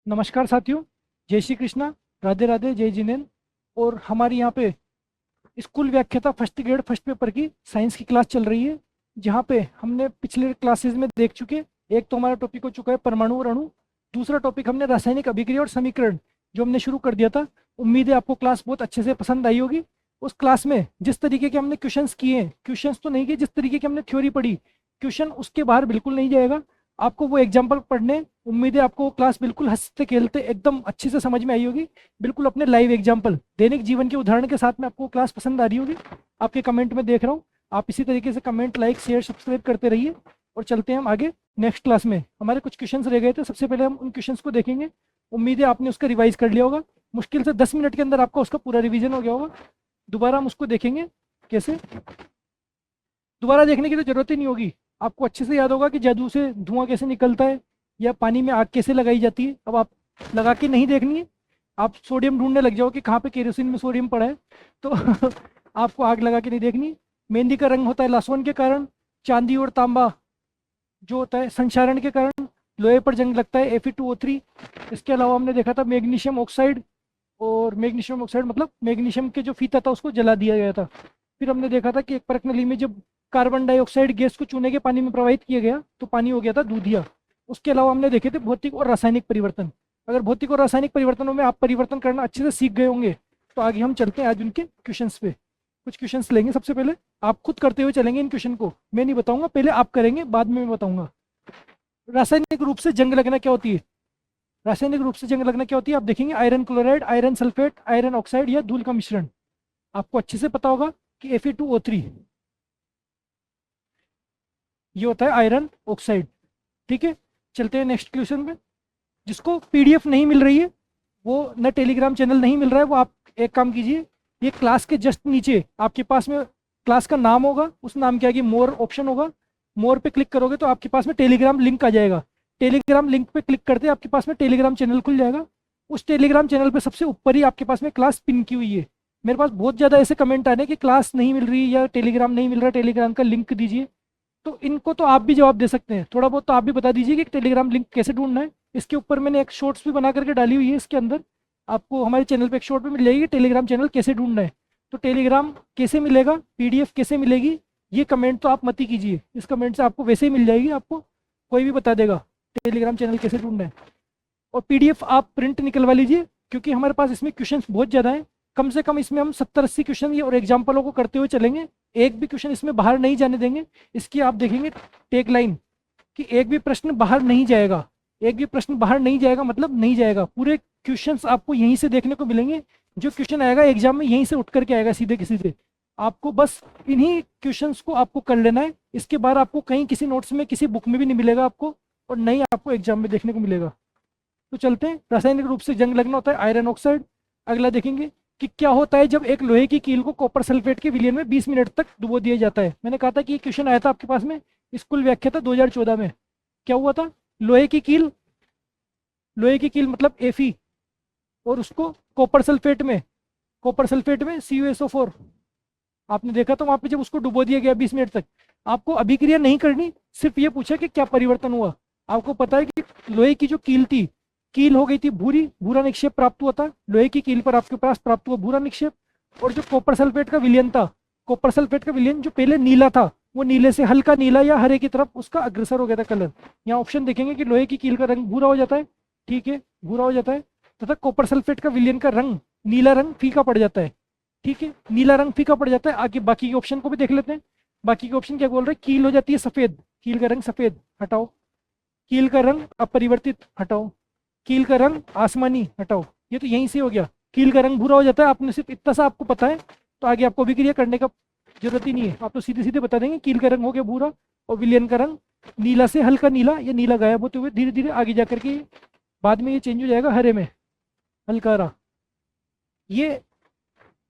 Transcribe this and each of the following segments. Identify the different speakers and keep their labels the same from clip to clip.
Speaker 1: नमस्कार साथियों। जय श्री कृष्णा। राधे राधे, जय जिनेन्द्र। और हमारी यहाँ पे स्कूल व्याख्याता फर्स्ट ग्रेड फर्स्ट पेपर की साइंस की क्लास चल रही है, जहाँ पे हमने पिछले क्लासेस में देख चुके। एक तो हमारा टॉपिक हो चुका है परमाणु और अणु। दूसरा टॉपिक हमने रासायनिक अभिक्रिया और समीकरण जो हमने शुरू कर दिया था। उम्मीद है आपको क्लास बहुत अच्छे से पसंद आई होगी। उस क्लास में जिस तरीके के हमने क्वेश्चंस किए हैं, क्वेश्चंस तो नहीं किए, जिस तरीके की हमने थ्योरी पढ़ी, क्वेश्चन उसके बाहर बिल्कुल नहीं जाएगा। आपको वो एग्जाम्पल पढ़ने, उम्मीद है आपको वो क्लास बिल्कुल हंसते खेलते एकदम अच्छे से समझ में आई होगी। बिल्कुल अपने लाइव एग्जाम्पल, दैनिक जीवन के उदाहरण के साथ में आपको क्लास पसंद आ रही होगी। आपके कमेंट में देख रहा हूँ। आप इसी तरीके से कमेंट, लाइक, शेयर, सब्सक्राइब करते रहिए। और चलते हैं हम आगे। नेक्स्ट क्लास में हमारे कुछ क्वेश्चंस रह गए थे, सबसे पहले हम उन क्वेश्चंस को देखेंगे। उम्मीद है आपने उसका रिवाइज कर लिया होगा। मुश्किल से 10 मिनट के अंदर आपका उसका पूरा रिवीजन हो गया होगा। दोबारा हम उसको देखेंगे। कैसे? दोबारा देखने की तो जरूरत ही नहीं होगी। आपको अच्छे से याद होगा कि जादू से धुआं कैसे निकलता है, या पानी में आग कैसे लगाई जाती है। अब आप लगा के नहीं देखनी है, आप सोडियम ढूंढने लग जाओ कि कहाँ पे केरोसिन में सोडियम पड़ा है। तो आपको आग लगा के नहीं देखनी। मेहंदी का रंग होता है लासवन के कारण। चांदी और तांबा जो होता है संक्षारण के कारण। लोहे पर जंग लगता है Fe2O3। इसके अलावा हमने देखा था मैग्नीशियम ऑक्साइड। और मैग्नीशियम ऑक्साइड मतलब मैग्नीशियम के जो फीता था उसको जला दिया गया था। फिर हमने देखा था कि एक परख नली में जब कार्बन डाइऑक्साइड गैस को चूने के पानी में प्रवाहित किया गया तो पानी हो गया था दूधिया। उसके अलावा हमने देखे थे भौतिक और रासायनिक परिवर्तन। अगर भौतिक और रासायनिक परिवर्तनों में आप परिवर्तन करना अच्छे से सीख गए होंगे तो आगे हम चलते हैं आज उनके क्वेश्चंस पे। कुछ क्वेश्चंस लेंगे। सबसे पहले आप खुद करते हुए चलेंगे इन क्वेश्चन को, मैं नहीं बताऊंगा, पहले आप करेंगे बाद में मैं बताऊंगा। रासायनिक रूप से जंग लगना क्या होती है? रासायनिक रूप से जंग लगना क्या होती है आप देखेंगे, iron chloride, iron sulphate, iron oxide या धूल का मिश्रण। आपको अच्छे से पता होगा कि Fe2O3 ये होता है आयरन ऑक्साइड। ठीक है, चलते हैं नेक्स्ट क्वेश्चन पे। जिसको पीडीएफ नहीं मिल रही है, वो न टेलीग्राम चैनल नहीं मिल रहा है, वो आप एक काम कीजिए, ये क्लास के जस्ट नीचे आपके पास में क्लास का नाम होगा, उस नाम के आगे मोर ऑप्शन होगा। मोर पे क्लिक करोगे तो आपके पास में टेलीग्राम लिंक आ जाएगा। टेलीग्राम लिंक पे क्लिक करते आपके पास में टेलीग्राम चैनल खुल जाएगा। उस टेलीग्राम चैनल पे सबसे ऊपर ही आपके पास में क्लास पिन की हुई है। मेरे पास बहुत ज़्यादा ऐसे कमेंट आ रहे हैं कि क्लास नहीं मिल रही या टेलीग्राम नहीं मिल रहा, टेलीग्राम का लिंक दीजिए। तो इनको तो आप भी जवाब दे सकते हैं, थोड़ा बहुत तो आप भी बता दीजिए कि टेलीग्राम लिंक कैसे ढूंढना है। इसके ऊपर मैंने एक शॉर्ट्स भी बना करके डाली हुई है, इसके अंदर आपको हमारे चैनल पे एक शॉर्ट भी मिल जाएगी, टेलीग्राम चैनल कैसे ढूंढना है। तो टेलीग्राम कैसे मिलेगा, पीडीएफ कैसे मिलेगी, ये कमेंट तो आप मत ही कीजिए। इस कमेंट से आपको वैसे ही मिल जाएगी, आपको कोई भी बता देगा टेलीग्राम चैनल कैसे ढूंढना है। और पीडीएफ आप प्रिंट निकलवा लीजिए, क्योंकि हमारे पास इसमें क्वेश्चंस बहुत ज़्यादा हैं। कम से कम इसमें हम 70-80 क्वेश्चन और एग्जाम्पलों को करते हुए चलेंगे। एक भी क्वेश्चन इसमें बाहर नहीं जाने देंगे। इसकी आप देखेंगे टेक लाइन कि एक भी प्रश्न बाहर नहीं जाएगा। एक भी प्रश्न बाहर नहीं जाएगा मतलब नहीं जाएगा। पूरे क्वेश्चंस आपको यहीं से देखने को मिलेंगे। जो क्वेश्चन आएगा एग्जाम में यहीं से उठ करके आएगा सीधे के सीधे। आपको बस इन्हीं क्वेश्चंस को आपको कर लेना है। इसके बाद आपको कहीं किसी नोट्स में, किसी बुक में भी नहीं मिलेगा आपको, और नहीं आपको एग्जाम में देखने को मिलेगा। तो चलते हैं। रासायनिक रूप से जंग लगना होता है आयरन ऑक्साइड। अगला देखेंगे कि क्या होता है जब एक लोहे की कील को कॉपर सल्फेट के विलयन में 20 मिनट तक डुबो दिया जाता है। मैंने कहा था कि ये क्वेश्चन आया था आपके पास में स्कूल व्याख्या था 2014 में। क्या हुआ था? लोहे की कील, लोहे की कील मतलब Fe, और उसको कॉपर सल्फेट में CuSO4 आपने देखा था वहां पे, जब उसको डुबो दिया गया 20 मिनट तक। आपको अभिक्रिया नहीं करनी, सिर्फ ये पूछा कि क्या परिवर्तन हुआ। आपको पता है कि लोहे की जो कील थी, कील हो गई थी भूरी, भूरा निक्षेप प्राप्त हुआ था लोहे की कील पर, आपके पास प्राप्त हुआ भूरा निक्षेप। और जो कॉपर सल्फेट का विलयन था, कॉपर सल्फेट का विलयन जो पहले नीला था, वो नीले से हल्का नीला या हरे की तरफ उसका अग्रसर हो गया था कलर। यहाँ ऑप्शन देखेंगे कि लोहे की कील का रंग भूरा हो जाता है, ठीक है, भूरा हो जाता है, तथा कॉपर सल्फेट का विलयन का रंग, नीला रंग फीका पड़ जाता है। ठीक है, नीला रंग फीका पड़ जाता है। आगे बाकी के ऑप्शन को भी देख लेते हैं। बाकी के ऑप्शन क्या बोल रहे हैं? कील हो जाती है सफेद, कील का रंग सफेद, हटाओ। कील का रंग अपरिवर्तित, हटाओ। कील का रंग आसमानी, हटाओ। ये तो यहीं से हो गया। कील का रंग भूरा हो जाता है, आपने सिर्फ इतना सा आपको पता है, तो आगे आपको अभिक्रिया करने का जरूरत ही नहीं है। आप तो सीधे सीधे बता देंगे कील का रंग हो गया भूरा, और विलयन का रंग नीला से हल्का नीला, या नीला गायब होते हुए धीरे धीरे आगे जा करके बाद में ये चेंज हो जाएगा हरे में, हल्का हरा। ये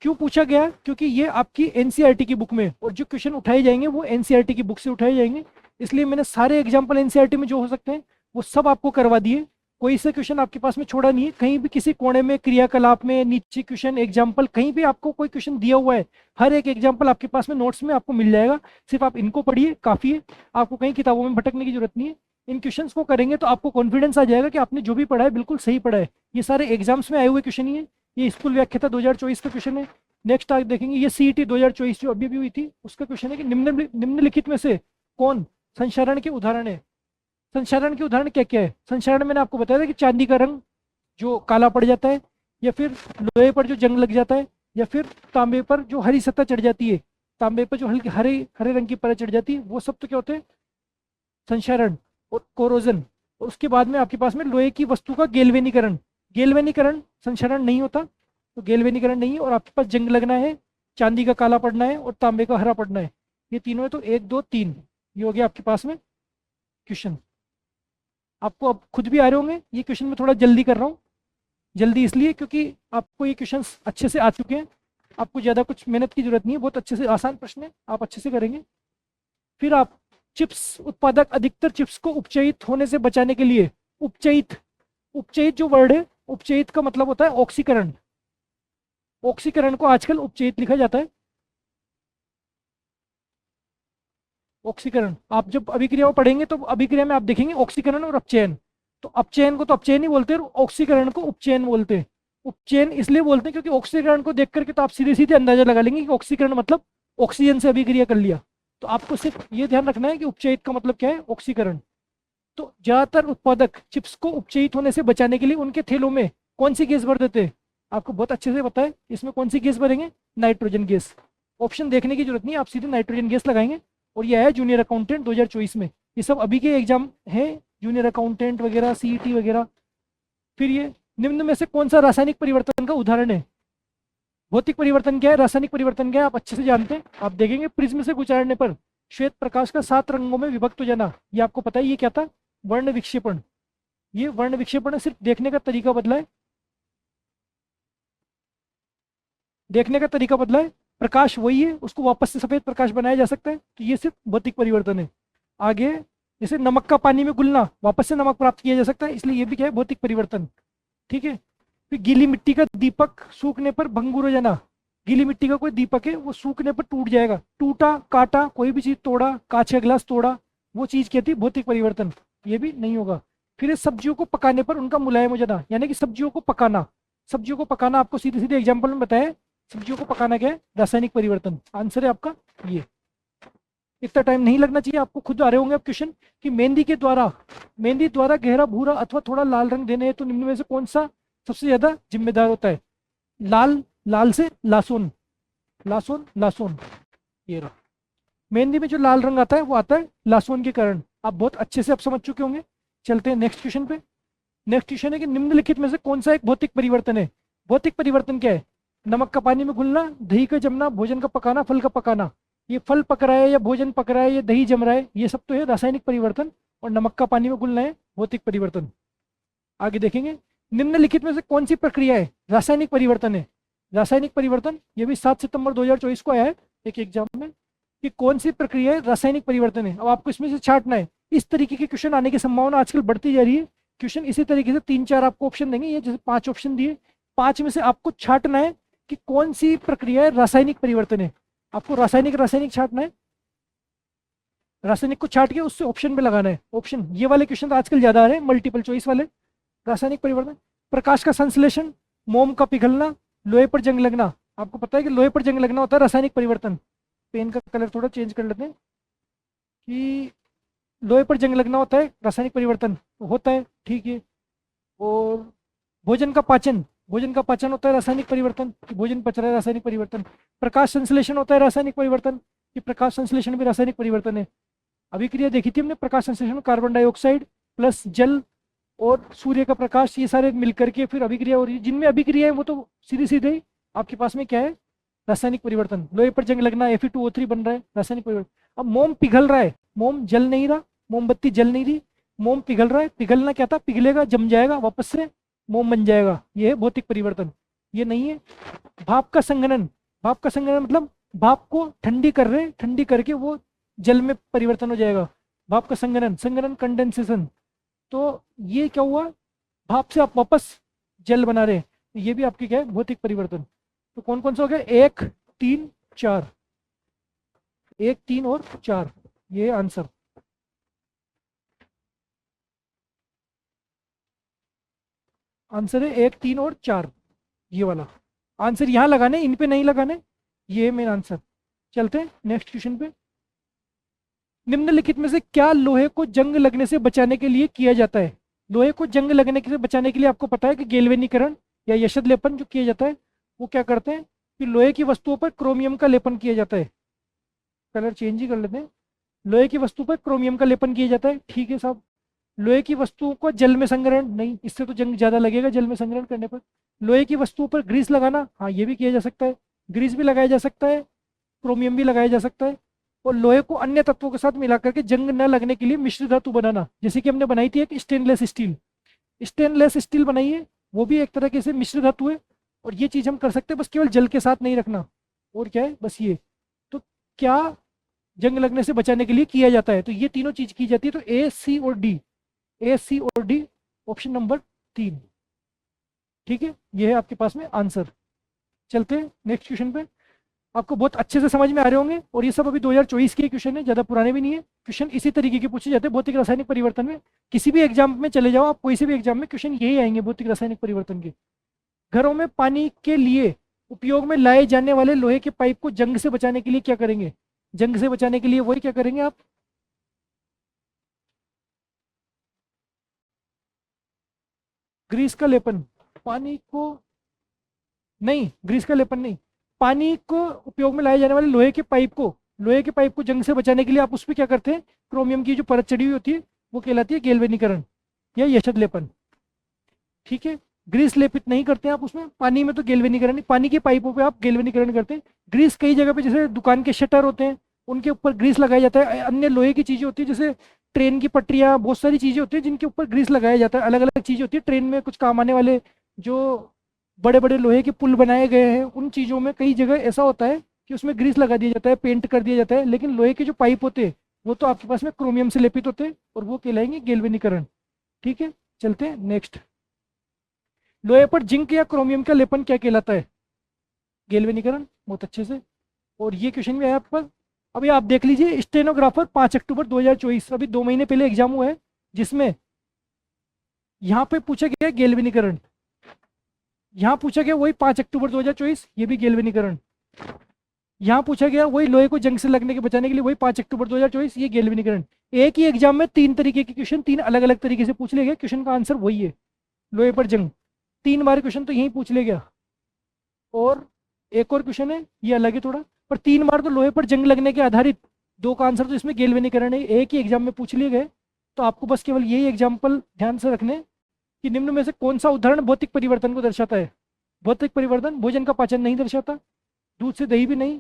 Speaker 1: क्यों पूछा गया? क्योंकि ये आपकी एनसीईआरटी की बुक में, और जो क्वेश्चन उठाए जाएंगे वो एनसीईआरटी की बुक से उठाए जाएंगे। इसलिए मैंने सारे एग्जाम्पल एनसीईआरटी में जो हो सकते हैं वो सब आपको करवा दिए। कोई से क्वेश्चन आपके पास में छोड़ा नहीं है। कहीं भी किसी कोने में, क्रियाकलाप में, नीचे क्वेश्चन एग्जाम्पल, कहीं भी आपको कोई क्वेश्चन दिया हुआ है, हर एक एग्जाम्पल आपके पास में नोट्स में आपको मिल जाएगा। सिर्फ आप इनको पढ़िए, काफ़ी है। आपको कहीं किताबों में भटकने की जरूरत नहीं है। इन क्वेश्चंस को करेंगे तो आपको कॉन्फिडेंस आ जाएगा कि आपने जो भी पढ़ा है बिल्कुल सही पढ़ा है। ये सारे एग्जाम्स में आए हुए क्वेश्चन ही है। ये स्कूल व्याख्याता 2024 का क्वेश्चन है। नेक्स्ट आप देखेंगे ये सीईटी 2024 जो अभी भी हुई थी उसका क्वेश्चन है कि निम्नलिखित में से कौन संचरण के उदाहरण है। संचरण के उदाहरण क्या क्या है? संचरण मैंने आपको बताया था कि चांदी का रंग जो काला पड़ जाता है, या फिर लोहे पर जो जंग लग जाता है, या फिर तांबे पर जो हरी सतह चढ़ जाती है, तांबे पर जो हल्की हरे हरे रंग की परत चढ़ जाती है, वो सब तो क्या होते हैं? संक्षारण और कोरोजन। और उसके बाद में आपके पास में लोहे की वस्तु का गेल्वेनीकरण। गेल्वेनीकरण संक्षारण नहीं होता, तो गेल्वेनीकरण नहीं है। और आपके पास जंग लगना है, चांदी का काला पड़ना है और तांबे का हरा पड़ना है। ये तीनों है, तो 1 2 3 ये हो गया आपके पास में क्वेश्चन। आपको अब खुद भी आ रहे होंगे। ये क्वेश्चन मैं थोड़ा जल्दी कर रहा हूँ। जल्दी इसलिए क्योंकि आपको ये क्वेश्चंस अच्छे से आ चुके हैं, आपको ज़्यादा कुछ मेहनत की जरूरत नहीं है, बहुत अच्छे से आसान प्रश्न है, आप अच्छे से करेंगे। फिर आप चिप्स उत्पादक अधिकतर चिप्स को उपचयित होने से बचाने के लिए उपचयित, उपचयित जो वर्ड है, उपचयित का मतलब होता है ऑक्सीकरण। ऑक्सीकरण को आजकल उपचयित लिखा जाता है। ऑक्सीकरण आप जब अभिक्रिया में पढ़ेंगे तो अभिक्रिया में आप देखेंगे ऑक्सीकरण और अपचयन। तो अपचयन को तो अपचयन ही बोलते हैं और ऑक्सीकरण को उपचयन बोलते हैं। उपचयन इसलिए बोलते हैं क्योंकि ऑक्सीकरण को देख करके तो आप सीधे सीधे अंदाजा लगा लेंगे कि ऑक्सीकरण मतलब ऑक्सीजन से अभिक्रिया कर लिया। तो आपको सिर्फ ये ध्यान रखना है कि उपचयित का मतलब क्या है, ऑक्सीकरण। तो ज्यादातर उत्पादक चिप्स को उपचयित होने से बचाने के लिए उनके थैलों में कौन सी गैस भर देते हैं? आपको बहुत अच्छे से पता है इसमें कौन सी गैस भरेंगे, नाइट्रोजन गैस। ऑप्शन देखने की जरूरत नहीं, आप सीधे नाइट्रोजन गैस लगाएंगे। और ये आया जूनियर अकाउंटेंट 2024 में। ये सब अभी के एग्जाम है, जूनियर अकाउंटेंट वगैरह, सीईटी वगैरह। फिर ये निम्न में से कौन सा रासायनिक परिवर्तन का उदाहरण है? भौतिक परिवर्तन क्या है, रासायनिक परिवर्तन क्या है, आप अच्छे से जानते हैं। आप देखेंगे प्रिज्म से गुजारने पर श्वेत प्रकाश का 7 रंगों में विभक्त हो जाना, ये आपको पता है ये क्या था? वर्ण विक्षेपण। ये वर्ण विक्षेपण है, सिर्फ देखने का तरीका बदला है। देखने का तरीका बदला है, प्रकाश वही है, उसको वापस से सफेद प्रकाश बनाया जा सकता है। तो ये सिर्फ भौतिक परिवर्तन है। आगे जैसे नमक का पानी में घुलना, वापस से नमक प्राप्त किया जा सकता है, इसलिए ये भी क्या है, भौतिक परिवर्तन। ठीक है। फिर गीली मिट्टी का दीपक सूखने पर भंगुर हो जाना। गीली मिट्टी का कोई दीपक है, वो सूखने पर टूट जाएगा। टूटा, काटा, कोई भी चीज तोड़ा, कांच का गिलास तोड़ा, वो चीज क्या थी, भौतिक परिवर्तन। ये भी नहीं होगा। फिर ये सब्जियों को पकाने पर उनका मुलायम हो जाना, यानी कि सब्जियों को पकाना। सब्जियों को पकाना आपको सीधे सीधे एग्जाम्पल में बताया। सब्जियों को पकाना क्या है, रासायनिक परिवर्तन। आंसर है आपका ये। इतना टाइम नहीं लगना चाहिए, आपको खुद आ रहे होंगे अब क्वेश्चन कि मेहंदी द्वारा गहरा भूरा अथवा थोड़ा लाल रंग देने हैं तो निम्न में से कौन सा सबसे ज्यादा जिम्मेदार होता है? लाल, लाल से लासोन, लासोन लासोन, ये रहा। मेहंदी में जो लाल रंग आता है वो आता है लासोन के कारण। आप बहुत अच्छे से अब समझ चुके होंगे। चलते हैं नेक्स्ट क्वेश्चन पे। नेक्स्ट क्वेश्चन है कि निम्नलिखित में से कौन सा एक भौतिक परिवर्तन है? भौतिक परिवर्तन क्या है? नमक का पानी में घुलना, दही का जमना, भोजन का पकाना, फल का पकाना। ये फल पक रहा है या भोजन पक रहा है या दही जम रहा है, ये सब तो है रासायनिक परिवर्तन। और नमक का पानी में घुलना है भौतिक परिवर्तन। आगे देखेंगे निम्नलिखित में से कौन सी प्रक्रिया है रासायनिक परिवर्तन है? रासायनिक परिवर्तन ये भी 7 सितंबर 2024 को आया है एक एग्जाम में कि कौन सी प्रक्रिया है रासायनिक परिवर्तन है। अब आपको इसमें से छांटना है। इस तरीके के क्वेश्चन आने की संभावना आजकल बढ़ती जा रही है। क्वेश्चन इसी तरीके से 3 4 आपको ऑप्शन देंगे, ये जैसे 5 ऑप्शन दिए, 5 में से आपको छांटना है कि कौन सी प्रक्रिया है रासायनिक परिवर्तन है। आपको रासायनिक रासायनिक छांटना है। रासायनिक को छाट के उससे ऑप्शन में लगाना है। ऑप्शन ये वाले क्वेश्चन तो आजकल ज्यादा आ रहे हैं, मल्टीपल चॉइस वाले। रासायनिक परिवर्तन, प्रकाश का संश्लेषण, मोम का पिघलना, लोहे पर जंग लगना। आपको पता है कि लोहे पर जंग लगना होता है रासायनिक परिवर्तन। पेन का कलर थोड़ा चेंज कर लेते हैं कि लोहे पर जंग लगना होता है रासायनिक परिवर्तन होता है, ठीक है। और भोजन का पाचन, भोजन का पाचन होता है रासायनिक परिवर्तन कि भोजन पच रहा है, रासायनिक परिवर्तन। प्रकाश संश्लेषण होता है रासायनिक परिवर्तन कि प्रकाश संश्लेषण भी रासायनिक परिवर्तन है। अभिक्रिया देखी थी हमने, प्रकाश संश्लेषण कार्बन डाइऑक्साइड प्लस जल और सूर्य का प्रकाश, ये सारे मिलकर के फिर अभिक्रिया हो रही है। जिनमें अभिक्रिया है वो तो सीधे सीधे आपके पास में क्या है, रासायनिक परिवर्तन। लोहे पर जंग लगना, Fe2O3 बन रहा है, रासायनिक परिवर्तन। अब मोम पिघल रहा है, मोम जल नहीं रहा, मोमबत्ती जल नहीं रही, मोम पिघल रहा है। पिघलना क्या था, पिघलेगा, जम जाएगा, वापस से मोम बन जाएगा, ये है भौतिक परिवर्तन। ये नहीं है। भाप का संघनन, भाप का संघनन मतलब भाप को ठंडी कर रहे, ठंडी करके वो जल में परिवर्तन हो जाएगा। भाप का संघनन, संघनन कंडेंसेशन। तो ये क्या हुआ, भाप से आप वापस जल बना रहे हैं, तो ये भी आपकी क्या है, भौतिक परिवर्तन। तो कौन कौन सा हो गया, 1 3 4, 1 3 और 4, ये आंसर। आंसर है 1, 3 और 4, ये वाला आंसर यहाँ लगाने, इन पे नहीं लगाने, ये मेन आंसर। चलते हैं नेक्स्ट क्वेश्चन पे। निम्नलिखित में से क्या लोहे को जंग लगने से बचाने के लिए किया जाता है? लोहे को जंग लगने से बचाने के लिए आपको पता है कि गैल्वेनीकरण या यशद लेपन जो किया जाता है, वो क्या करते हैं कि लोहे की वस्तुओं पर क्रोमियम का लेपन किया जाता है। कलर चेंज ही कर लेते हैं। लोहे की वस्तु पर क्रोमियम का लेपन किया जाता है, ठीक है साहब। लोहे की वस्तुओं को जल में संग्रहण, नहीं, इससे तो जंग ज़्यादा लगेगा जल में संग्रहण करने पर। लोहे की वस्तुओं पर ग्रीस लगाना, हाँ ये भी किया जा सकता है, ग्रीस भी लगाया जा सकता है, क्रोमियम भी लगाया जा सकता है। और लोहे को अन्य तत्वों के साथ मिलाकर के जंग न लगने के लिए मिश्र धातु बनाना, जैसे कि हमने बनाई थी एक स्टेनलेस स्टील, स्टेनलेस स्टील बनाई है, वो भी एक तरह के से मिश्र धातु है। और ये चीज़ हम कर सकते हैं, बस केवल जल के साथ नहीं रखना। और क्या है, बस ये। तो क्या जंग लगने से बचाने के लिए किया जाता है? तो ये तीनों चीज की जाती है। तो ए, सी और डी, ए, सी और डी, ऑप्शन नंबर 3, ठीक है, ये है आपके पास में आंसर। चलते हैं नेक्स्ट क्वेश्चन पे। आपको बहुत अच्छे से समझ में आ रहे होंगे, और ये सब अभी 2024 के क्वेश्चन है, ज़्यादा पुराने भी नहीं है। क्वेश्चन इसी तरीके के पूछे जाते हैं भौतिक रासायनिक परिवर्तन में। किसी भी एग्जाम में चले जाओ आप, कोई से भी एग्जाम में क्वेश्चन यही आएंगे भौतिक रासायनिक परिवर्तन के। घरों में पानी के लिए उपयोग में लाए जाने वाले लोहे के पाइप को जंग से बचाने के लिए क्या करेंगे? जंग से बचाने के लिए वही क्या करेंगे आप? ग्रीस का लेपन, पानी को नहीं, ग्रीस का लेपन नहीं, पानी को उपयोग में लाए जाने वाले लोहे के पाइप को जंग से बचाने के लिए आप उस पर क्या करते हैं? क्रोमियम की जो परत चढ़ी हुई होती है वो कहलाती है गैल्वेनीकरण या यशद लेपन, ठीक है। ग्रीस लेपित नहीं करते हैं आप उसमें, पानी में तो गैल्वेनीकरण, पानी के पाइपों पे आप गैल्वेनीकरण करते हैं। ग्रीस कई जगह पे, जैसे दुकान के शटर होते हैं उनके ऊपर ग्रीस लगाया जाता है। अन्य लोहे की चीज़ें होती है, जैसे ट्रेन की पटरियाँ, बहुत सारी चीज़ें होती है जिनके ऊपर ग्रीस लगाया जाता है। अलग अलग चीज़ें होती है ट्रेन में कुछ काम आने वाले, जो बड़े बड़े लोहे के पुल बनाए गए हैं, उन चीज़ों में कई जगह ऐसा होता है कि उसमें ग्रीस लगा दिया जाता है, पेंट कर दिया जाता है। लेकिन लोहे के जो पाइप होते हैं वो तो आपके पास में क्रोमियम से लेपित होते हैं, और वो कहलाएंगे गैल्वेनीकरण, ठीक है। चलते हैं नेक्स्ट। लोहे पर जिंक या क्रोमियम का लेपन क्या कहलाता है? गैल्वेनीकरण, बहुत अच्छे से। और ये क्वेश्चन भी आया आपके पास। अभी आप देख लीजिए, स्टेनोग्राफर 5 अक्टूबर 2024, अभी 2 महीने पहले एग्जाम हुआ है, जिसमें यहाँ पे पूछा गया गैल्वेनीकरण, यहाँ पूछा गया वही 5 अक्टूबर 2024, ये भी गैल्वेनीकरण। यहाँ पूछा गया वही लोहे को जंग से लगने के बचाने के लिए, वही 5 अक्टूबर 2024, ये गैल्वेनीकरण। एक ही एग्जाम में 3 तरीके के क्वेश्चन 3 अलग अलग तरीके से पूछ ले गए, क्वेश्चन का आंसर वही है, लोहे पर जंग। 3 बार क्वेश्चन तो यहीं पूछ ले गया। और एक और क्वेश्चन है, ये अलग है थोड़ा, पर 3 बार तो लोहे पर जंग लगने के आधारित 2 का आंसर तो इसमें गैल्वेनीकरण है, एक ही एग्जाम में पूछ लिए गए। तो आपको बस केवल यही एग्जाम्पल ध्यान से रखने कि निम्न में से कौन सा उदाहरण भौतिक परिवर्तन को दर्शाता है? भौतिक परिवर्तन, भोजन का पाचन नहीं दर्शाता, दूध से दही भी नहीं,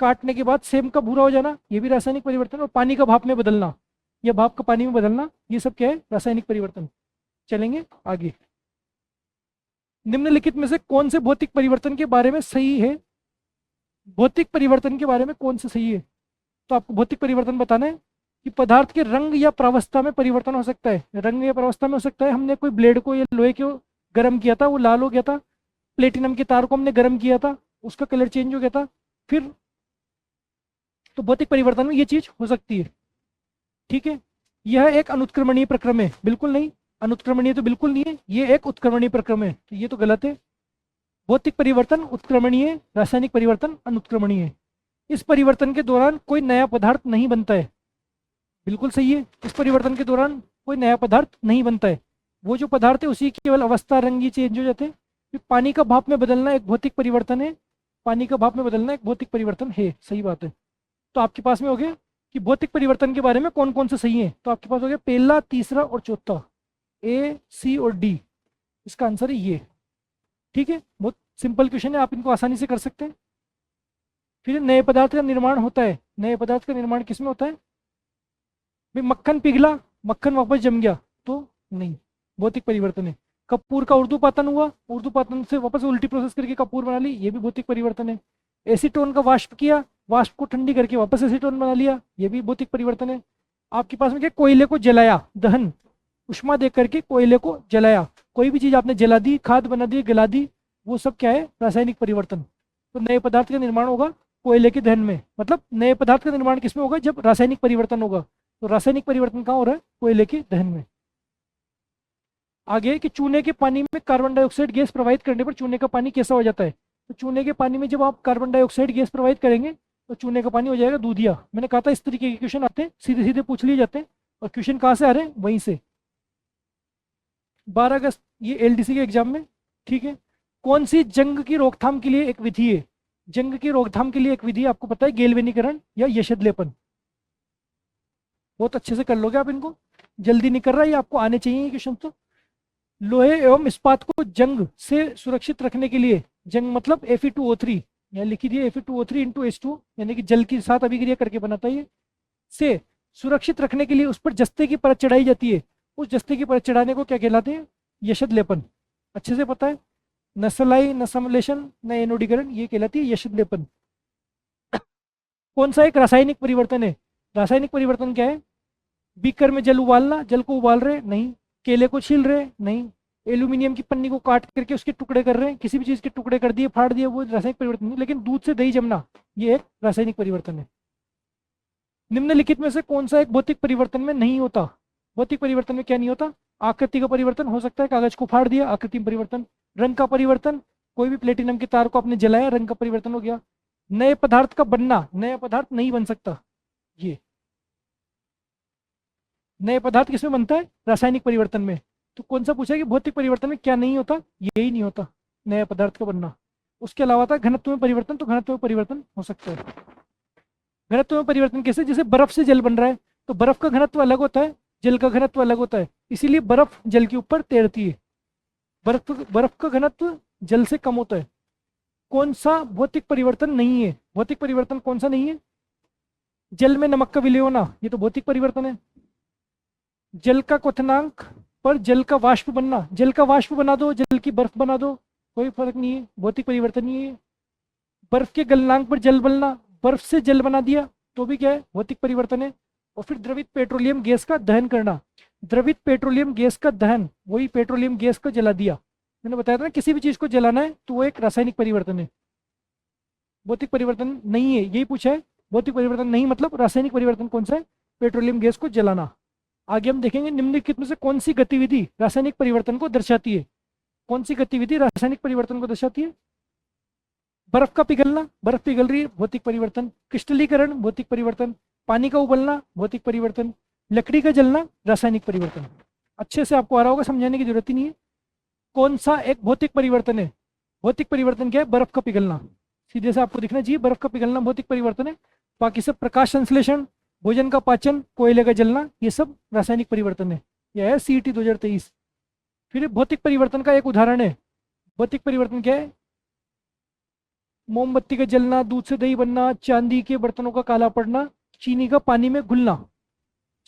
Speaker 1: काटने के बाद सेम का भूरा हो जाना, ये भी रासायनिक परिवर्तन, और पानी का भाप में बदलना या भाप का पानी में बदलना, ये सब क्या है? रासायनिक परिवर्तन। चलेंगे आगे। निम्नलिखित में से कौन से भौतिक परिवर्तन के बारे में सही है? भौतिक परिवर्तन के बारे में कौन सा सही है? तो आपको भौतिक परिवर्तन बताना है कि पदार्थ के रंग या प्रावस्था में परिवर्तन हो सकता है। रंग या प्रावस्था में हो सकता है, हमने कोई ब्लेड को या लोहे को गर्म किया था, वो लाल हो गया था। प्लेटिनम के तार को हमने गर्म किया था, उसका कलर चेंज हो गया था। फिर तो भौतिक परिवर्तन में ये चीज हो सकती है, ठीक है। यह एक अनुत्क्रमणीय प्रक्रम है, बिल्कुल नहीं, अनुत्क्रमणीय तो बिल्कुल नहीं है, ये एक उत्क्रमणीय प्रक्रम है, तो ये तो गलत है। भौतिक परिवर्तन उत्क्रमणीय, रासायनिक परिवर्तन अनुत्क्रमणीय है। इस परिवर्तन के दौरान कोई नया पदार्थ नहीं बनता है, बिल्कुल सही है। इस परिवर्तन के दौरान कोई नया पदार्थ नहीं बनता है, वो जो पदार्थ है उसी की केवल अवस्था, रंग ही चेंज हो जाते हैं। फिर पानी का भाप में बदलना एक भौतिक परिवर्तन है, पानी का भाप में बदलना एक भौतिक परिवर्तन है, सही बात है। तो आपके पास में हो गया कि भौतिक परिवर्तन के बारे में कौन कौन से सही है। तो आपके पास हो गया पहला, तीसरा और चौथा, ए, सी और डी, इसका आंसर है ये, ठीक है। बहुत सिंपल क्वेश्चन है, आप इनको आसानी से कर सकते हैं। फिर नए पदार्थ का निर्माण होता है, नए पदार्थ का निर्माण किसमें होता है? भाई मक्खन पिघला, मक्खन वापस जम गया, तो नहीं, भौतिक परिवर्तन है। कपूर का उर्दूपातन हुआ, उर्दूपातन से वापस उल्टी प्रोसेस करके कपूर बना ली, ये भी भौतिक परिवर्तन है। एसीटोन का वाष्प किया, वाष्प को ठंडी करके वापस एसीटोन बना लिया, ये भी भौतिक परिवर्तन है। आपके पास में क्या, कोयले को जलाया, दहन, उष्मा दे करके कोयले को जलाया, कोई भी चीज़ आपने जला दी, खाद बना दी, गला दी, वो सब क्या है? रासायनिक परिवर्तन। तो नए पदार्थ का निर्माण होगा कोयले के दहन में, मतलब नए पदार्थ का निर्माण किसमें होगा? जब रासायनिक परिवर्तन होगा। तो रासायनिक परिवर्तन कहाँ हो रहा है? कोयले के दहन में। आगे कि चूने के पानी में कार्बन डाइऑक्साइड गैस प्रवाहित करने पर चूने का पानी कैसा हो जाता है। तो चूने के पानी में जब आप कार्बन डाइऑक्साइड गैस प्रवाहित करेंगे तो चूने का पानी हो जाएगा दूधिया। मैंने कहा था इस तरीके के क्वेश्चन आते हैं, सीधे सीधे पूछ लिए जाते हैं। और क्वेश्चन कहाँ से आ रहे हैं, वहीं से। 12 अगस्त ये एलडीसी के एग्जाम में। ठीक है, कौन सी जंग की रोकथाम के लिए एक विधि है। जंग की रोकथाम के लिए एक विधि आपको पता है, गैल्वेनीकरण या यशद लेपन। बहुत अच्छे से कर लोगे आप इनको, जल्दी नहीं कर रहा, ये आपको आने चाहिए क्वेश्चन। तो लोहे एवं इस्पात को जंग से सुरक्षित रखने के लिए, जंग मतलब Fe2O3, यहाँ लिखी दी Fe2O3 × H2, यानी कि जल के साथ अभिक्रिया करके बनाता है ये, से सुरक्षित रखने के लिए उस पर जस्ते की परत चढ़ाई जाती है। उस जस्ते की परत चढ़ाने को क्या कहलाते हैं, यशद लेपन। अच्छे से पता है, न सलाई न समलेशन न एनोडीकरण, ये कहलाती है यशद लेपन। कौन सा एक रासायनिक परिवर्तन है। रासायनिक परिवर्तन क्या है, बीकर में जल उबालना, जल को उबाल रहे नहीं, केले को छील रहे नहीं, एल्यूमिनियम की पन्नी को काट करके उसके टुकड़े कर रहे हैं, किसी भी चीज़ के टुकड़े कर दिए, फाड़ दिए, वो रासायनिक परिवर्तन नहीं। लेकिन दूध से दही जमना, ये एक रासायनिक परिवर्तन है। निम्नलिखित में से कौन सा एक भौतिक परिवर्तन में नहीं होता। भौतिक परिवर्तन में क्या नहीं होता, आकृति का परिवर्तन हो सकता है, कागज को फाड़ दिया, आकृति में परिवर्तन। रंग का परिवर्तन, कोई भी प्लेटिनम के तार को आपने जलाया, रंग का परिवर्तन हो गया। नए पदार्थ का बनना, नया पदार्थ नहीं बन सकता। ये नए पदार्थ किसमें बनता है, रासायनिक परिवर्तन में। तो कौन सा पूछा कि भौतिक परिवर्तन में क्या नहीं होता, यही नहीं होता, नया पदार्थ का बनना। उसके अलावा था घनत्व में परिवर्तन, तो घनत्व में परिवर्तन हो सकता है। घनत्व में परिवर्तन कैसे, जैसे बर्फ से जल बन रहा है, तो बर्फ का घनत्व अलग होता है, जल का घनत्व अलग होता है, इसीलिए बर्फ जल के ऊपर तैरती है। बर्फ का घनत्व जल से कम होता है। कौन सा भौतिक परिवर्तन नहीं है, भौतिक परिवर्तन कौन सा नहीं है, जल में नमक का विलय होना, ये तो भौतिक परिवर्तन है। जल का क्वथनांक पर जल का वाष्प बनना, जल का वाष्प बना दो, जल की बर्फ बना दो, कोई फर्क नहीं है, भौतिक परिवर्तन नहीं है। बर्फ के गलनांक पर जल बनना, बर्फ से जल बना दिया तो भी क्या है, भौतिक परिवर्तन है। और फिर द्रवित पेट्रोलियम गैस का दहन करना, द्रवित पेट्रोलियम गैस का दहन, वही पेट्रोलियम गैस को जला दिया। मैंने बताया था ना, किसी भी चीज़ को जलाना है तो वो एक रासायनिक परिवर्तन है, भौतिक परिवर्तन नहीं है, यही पूछा है। भौतिक परिवर्तन नहीं मतलब रासायनिक परिवर्तन कौन सा है, पेट्रोलियम गैस को जलाना। आगे हम देखेंगे निम्नलिखित में से कौन सी गतिविधि रासायनिक परिवर्तन को दर्शाती है। कौन सी गतिविधि रासायनिक परिवर्तन को दर्शाती है, बर्फ का पिघलना, बर्फ पिघल रही है, भौतिक परिवर्तन। क्रिस्टलीकरण, भौतिक परिवर्तन। पानी का उबलना, भौतिक परिवर्तन। लकड़ी का जलना, रासायनिक परिवर्तन। अच्छे से आपको आ रहा होगा, समझाने की जरूरत ही नहीं है। कौन सा एक भौतिक परिवर्तन है, भौतिक परिवर्तन क्या है, बर्फ का पिघलना। सीधे से आपको दिखना चाहिए, बर्फ का पिघलना भौतिक परिवर्तन है। बाकी सब प्रकाश संश्लेषण, भोजन का पाचन, कोयले का जलना, ये सब रासायनिक परिवर्तन है। यह है CET 2023। फिर भौतिक परिवर्तन का एक उदाहरण है, भौतिक परिवर्तन क्या है, मोमबत्ती का जलना, दूध से दही बनना, चांदी के बर्तनों का काला पड़ना, चीनी का पानी में घुलना,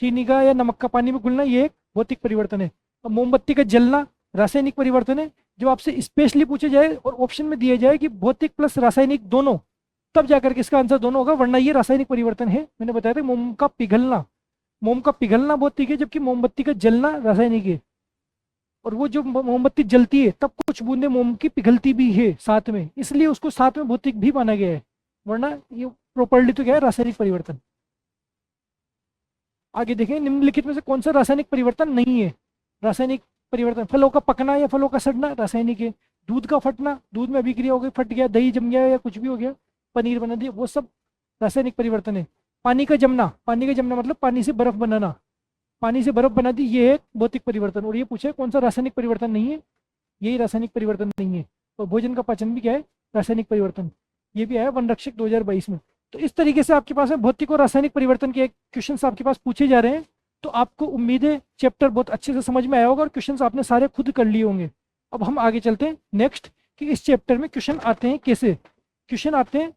Speaker 1: चीनी का या नमक का पानी में घुलना, ये एक भौतिक परिवर्तन है। और मोमबत्ती का जलना रासायनिक परिवर्तन है। जब आपसे स्पेशली पूछे जाए और ऑप्शन में दिया जाए कि भौतिक प्लस रासायनिक दोनों, तब जाकर के इसका आंसर दोनों होगा, वरना ये रासायनिक परिवर्तन है। मैंने बताया था मोम का पिघलना, मोम का पिघलना भौतिक है, जबकि मोमबत्ती का जलना रासायनिक है। और वो जो मोमबत्ती जलती है तब कुछ बूंदे मोम की पिघलती भी है साथ में, इसलिए उसको साथ में भौतिक भी माना गया है, वरना ये प्रॉपर्ली तो क्या है, रासायनिक परिवर्तन। आगे देखें, निम्नलिखित में से कौन सा रासायनिक परिवर्तन नहीं है। रासायनिक परिवर्तन, फलों का पकना या फलों का सड़ना रासायनिक है। दूध का फटना, दूध में अभिक्रिया हो गई, फट गया, दही जम गया या कुछ भी हो गया, पनीर बना दिया, वो सब रासायनिक परिवर्तन है। पानी का जमना, पानी का जमना मतलब पानी से बर्फ बनाना, पानी से बर्फ बना दी, ये है भौतिक परिवर्तन। और ये पूछे कौन सा रासायनिक परिवर्तन नहीं है, यही रासायनिक परिवर्तन नहीं है। और भोजन का पाचन भी क्या है, रासायनिक परिवर्तन। ये भी आया वन रक्षक 2022 में। तो इस तरीके से आपके पास में भौतिक और रासायनिक परिवर्तन के क्वेश्चन आपके पास पूछे जा रहे हैं। तो आपको उम्मीद है चैप्टर बहुत अच्छे से समझ में आया होगा और क्वेश्चन आपने सारे खुद कर लिए होंगे। अब हम आगे चलते हैं नेक्स्ट, कि इस चैप्टर में क्वेश्चन आते हैं कैसे। क्वेश्चन आते हैं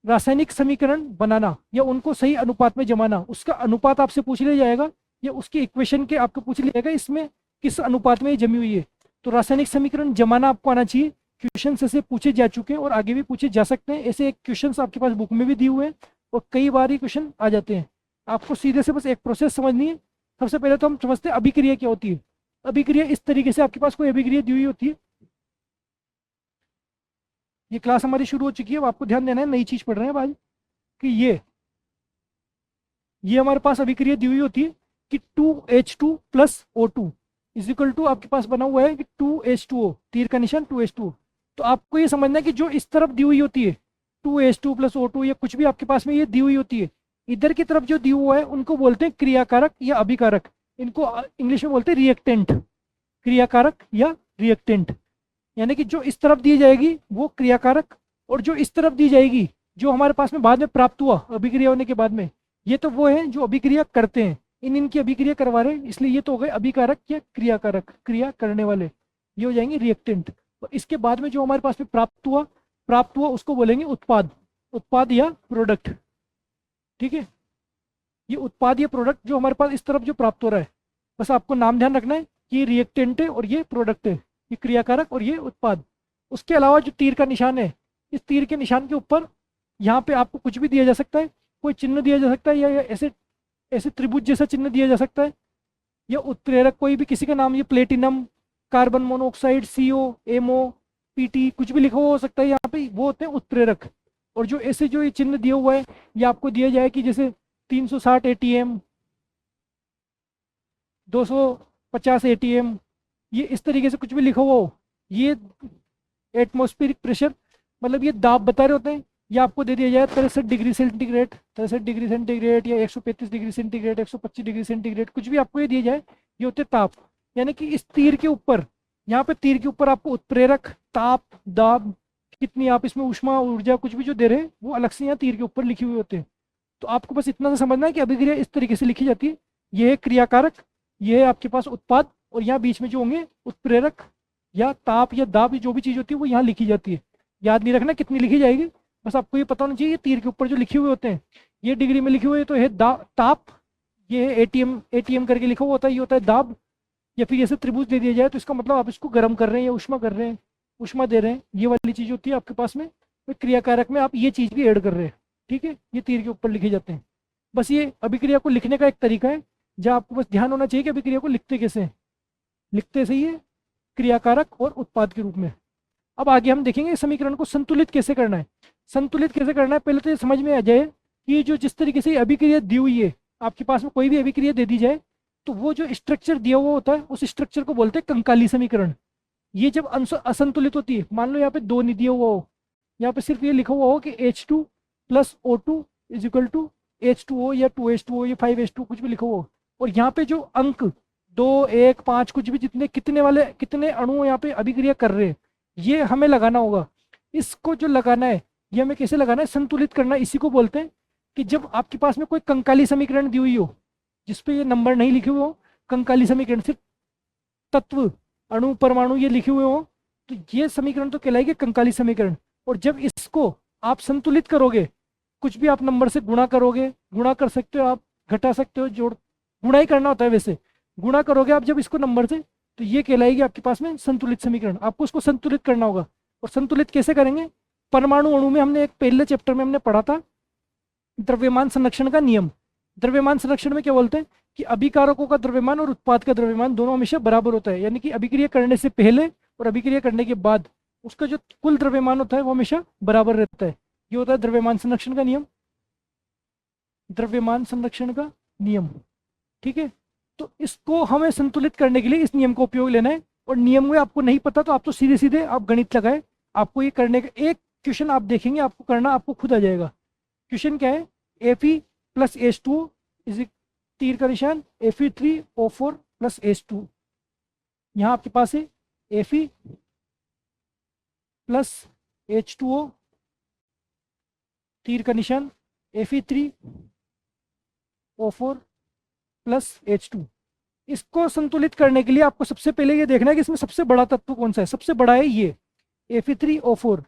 Speaker 1: रासायनिक समीकरण बनाना या उनको सही अनुपात में जमाना, उसका अनुपात आपसे पूछ लिया जाएगा या उसकी इक्वेशन के आपको पूछ लिया जाएगा इसमें किस अनुपात में ये जमी हुई है। तो रासायनिक समीकरण जमाना आपको आना चाहिए। क्वेश्चन ऐसे पूछे जा चुके हैं और आगे भी पूछे जा सकते हैं। ऐसे क्वेश्चन आपके पास बुक में भी दिए हुए हैं और कई बार ये क्वेश्चन आ जाते हैं। आपको सीधे से बस एक प्रोसेस समझनी है। सबसे पहले तो हम समझते हैं अभिक्रिया क्या होती है। अभिक्रिया इस तरीके से, आपके पास कोई अभिक्रिया दी हुई होती है, ये क्लास हमारी शुरू हो चुकी है, अब आपको ध्यान देना है, नई चीज पढ़ रहे हैं आज, कि ये हमारे पास अभिक्रिया दी हुई होती है कि 2H2 + O2, is equal to आपके पास बना हुआ है कि 2H2O, तीर का निशान 2H2O। तो आपको ये समझना है कि जो इस तरफ दी हुई होती है 2H2 प्लस O2 या कुछ भी आपके पास में ये दी हुई होती है, इधर की तरफ जो दी हुआ है उनको बोलते हैं क्रियाकारक या अभिकारक। इनको इंग्लिश में बोलते हैं रिएक्टेंट, क्रियाकारक या रिएक्टेंट। यानी कि जो इस तरफ दी जाएगी वो क्रियाकारक, और जो इस तरफ दी जाएगी जो हमारे पास में बाद में प्राप्त हुआ अभिक्रिया होने के बाद में, ये तो वो है जो अभिक्रिया करते हैं, इनकी अभिक्रिया करवा रहे हैं, इसलिए ये तो हो गए अभिकारक या क्रियाकारक, क्रिया करने वाले, ये हो जाएंगे रिएक्टेंट। और इसके बाद में जो हमारे पास में प्राप्त हुआ उसको बोलेंगे उत्पाद, उत्पाद या प्रोडक्ट। ठीक है, ये उत्पाद या प्रोडक्ट जो हमारे पास इस तरफ जो प्राप्त हो रहा है, बस आपको नाम ध्यान रखना है कि ये रिएक्टेंट है और ये प्रोडक्ट है, ये क्रियाकारक और ये उत्पाद। उसके अलावा जो तीर का निशान है, इस तीर के निशान के ऊपर यहाँ पे आपको कुछ भी दिया जा सकता है, कोई चिन्ह दिया जा सकता है, या ऐसे ऐसे त्रिभुज जैसा चिन्ह दिया जा सकता है, या उत्प्रेरक कोई भी किसी का नाम, ये platinum, carbon monoxide, CO, MO, PT, कुछ भी लिखा हुआ हो सकता है यहाँ पे, वो होते हैं उत्प्रेरक। और जो ऐसे जो ये चिन्ह दिया हुआ है, ये आपको दिया जाए कि जैसे 360 ATM, 250 ATM, ये इस तरीके से कुछ भी लिखा हुआ हो, ये एटमॉस्फेरिक प्रेशर, मतलब ये दाब बता रहे होते हैं। ये आपको दे दिया जाए 63 डिग्री सेंटीग्रेड, 63 डिग्री सेंटीग्रेड, या 135 डिग्री सेंटीग्रेड, 125 डिग्री सेंटीग्रेड, कुछ भी आपको ये दिया जाए, ये होते ताप। यानी कि इस तीर के ऊपर, यहाँ पे तीर के ऊपर आपको उत्प्रेरक, ताप, दाब, कितनी आप इसमें ऊष्मा, ऊर्जा, कुछ भी जो दे रहे हैं वो अलग से यहाँ तीर के ऊपर लिखे हुए होते हैं। तो आपको बस इतना सा समझना है कि अभिक्रिया इस तरीके से लिखी जाती है, ये है क्रियाकारक, ये है आपके पास उत्पाद, और यहाँ बीच में जो होंगे उत्प्रेरक या ताप या दाब, जो भी चीज़ होती है वो यहाँ लिखी जाती है। याद नहीं रखना कितनी लिखी जाएगी, बस आपको ये पता होना चाहिए, ये तीर के ऊपर जो लिखे हुए होते हैं, ये डिग्री में लिखे हुए तो है ताप, ये है ATM करके लिखा हुआ होता है, ये होता है दाब। या फिर जैसे त्रिभुज दे दिया जाए तो इसका मतलब आप इसको गर्म कर रहे हैं या उष्मा कर रहे हैं, उष्मा दे रहे हैं, ये वाली चीज़ होती है आपके पास में। तो क्रियाकारक में आप ये चीज़ भी ऐड कर रहे हैं। ठीक है, ये तीर के ऊपर लिखे जाते हैं। बस ये अभिक्रिया को लिखने का एक तरीका है, जहाँ आपको बस ध्यान होना चाहिए कि अभिक्रिया को लिखते कैसे हैं। लिखते सही है क्रियाकारक और उत्पाद के रूप में। अब आगे हम देखेंगे समीकरण को संतुलित कैसे करना है। संतुलित कैसे करना है, पहले तो ये समझ में आ जाए कि जो जिस तरीके से अभिक्रिया दी हुई है, आपके पास में कोई भी अभिक्रिया दे दी जाए तो वो जो स्ट्रक्चर दिया हुआ होता है उस स्ट्रक्चर को बोलते हैं कंकाली समीकरण। ये जब असंतुलित होती है, मान लो यहाँ पे 2 नहीं दिया हुआ हो, यहाँ पे सिर्फ ये लिखा हुआ हो कि H2 plus O2 is equal to H2O या 2H2O या 5H2 कुछ भी लिखा हुआ हो, और यहाँ पे जो अंक 2, 1, 5 कुछ भी जितने कितने अणु यहाँ पे अभिक्रिया कर रहे हैं, ये हमें लगाना होगा। इसको जो लगाना है ये हमें कैसे लगाना है, संतुलित करना है। इसी को बोलते हैं कि जब आपके पास में कोई कंकाली समीकरण दी हुई हो जिसपे ये नंबर नहीं लिखे हुए हो, कंकाली समीकरण सिर्फ तत्व, अणु, परमाणु ये लिखे हुए हो, तो ये समीकरण तो कहलाएगी कंकाली समीकरण। और जब इसको आप संतुलित करोगे, कुछ भी आप नंबर से गुणा करोगे, गुणा कर सकते हो आप, घटा सकते हो, जोड़, गुणा ही करना होता है वैसे, गुणा करोगे आप जब इसको नंबर से, तो ये कहलाएगी आपके पास में संतुलित समीकरण। आपको उसको संतुलित करना होगा। और संतुलित कैसे करेंगे, परमाणु अणु में हमने एक पहले चैप्टर में हमने पढ़ा था द्रव्यमान संरक्षण का नियम। द्रव्यमान संरक्षण में क्या बोलते हैं कि अभिकारकों का द्रव्यमान और उत्पाद का द्रव्यमान दोनों हमेशा बराबर होता है। यानी कि अभिक्रिया करने से पहले और अभिक्रिया करने के बाद उसका जो कुल द्रव्यमान होता है वो हमेशा बराबर रहता है। ये होता है द्रव्यमान संरक्षण का नियम, द्रव्यमान संरक्षण का नियम। ठीक है, तो इसको हमें संतुलित करने के लिए इस नियम का उपयोग लेना है। और नियम में आपको नहीं पता तो आप तो सीधे सीधे आप गणित लगाए, आपको ये करने का एक क्वेश्चन आप देखेंगे, आपको करना आपको खुद आ जाएगा। क्वेश्चन क्या है, Fe प्लस H2O इज, तीर का निशान Fe3O4 प्लस H2। यहाँ आपके पास है Fe प्लस H2O, तीर का निशान Fe3O4 प्लस H2। इसको संतुलित करने के लिए आपको सबसे पहले ये देखना है कि इसमें सबसे बड़ा तत्व कौन सा है। सबसे बड़ा है ये Fe3O4,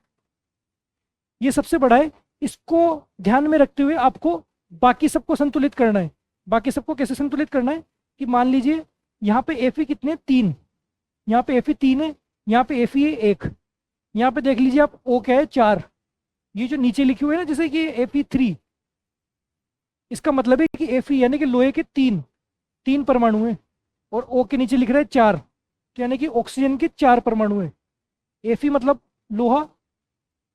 Speaker 1: ये सबसे बड़ा है। इसको ध्यान में रखते हुए आपको बाकी सबको संतुलित करना है। बाकी सबको कैसे संतुलित करना है कि मान लीजिए यहाँ पे Fe कितने, 3, यहाँ पे Fe 3 है, यहाँ पे Fe है 1, यहाँ पे देख लीजिए आप O क्या है, 4। ये जो नीचे लिखे हुए है ना जैसे कि Fe3, इसका मतलब है कि Fe यानी कि लोहे के 3 परमाणु हैं, और O के नीचे लिख रहा है 4, तो यानी कि ऑक्सीजन के 4 परमाणु हैं। Fe मतलब लोहा,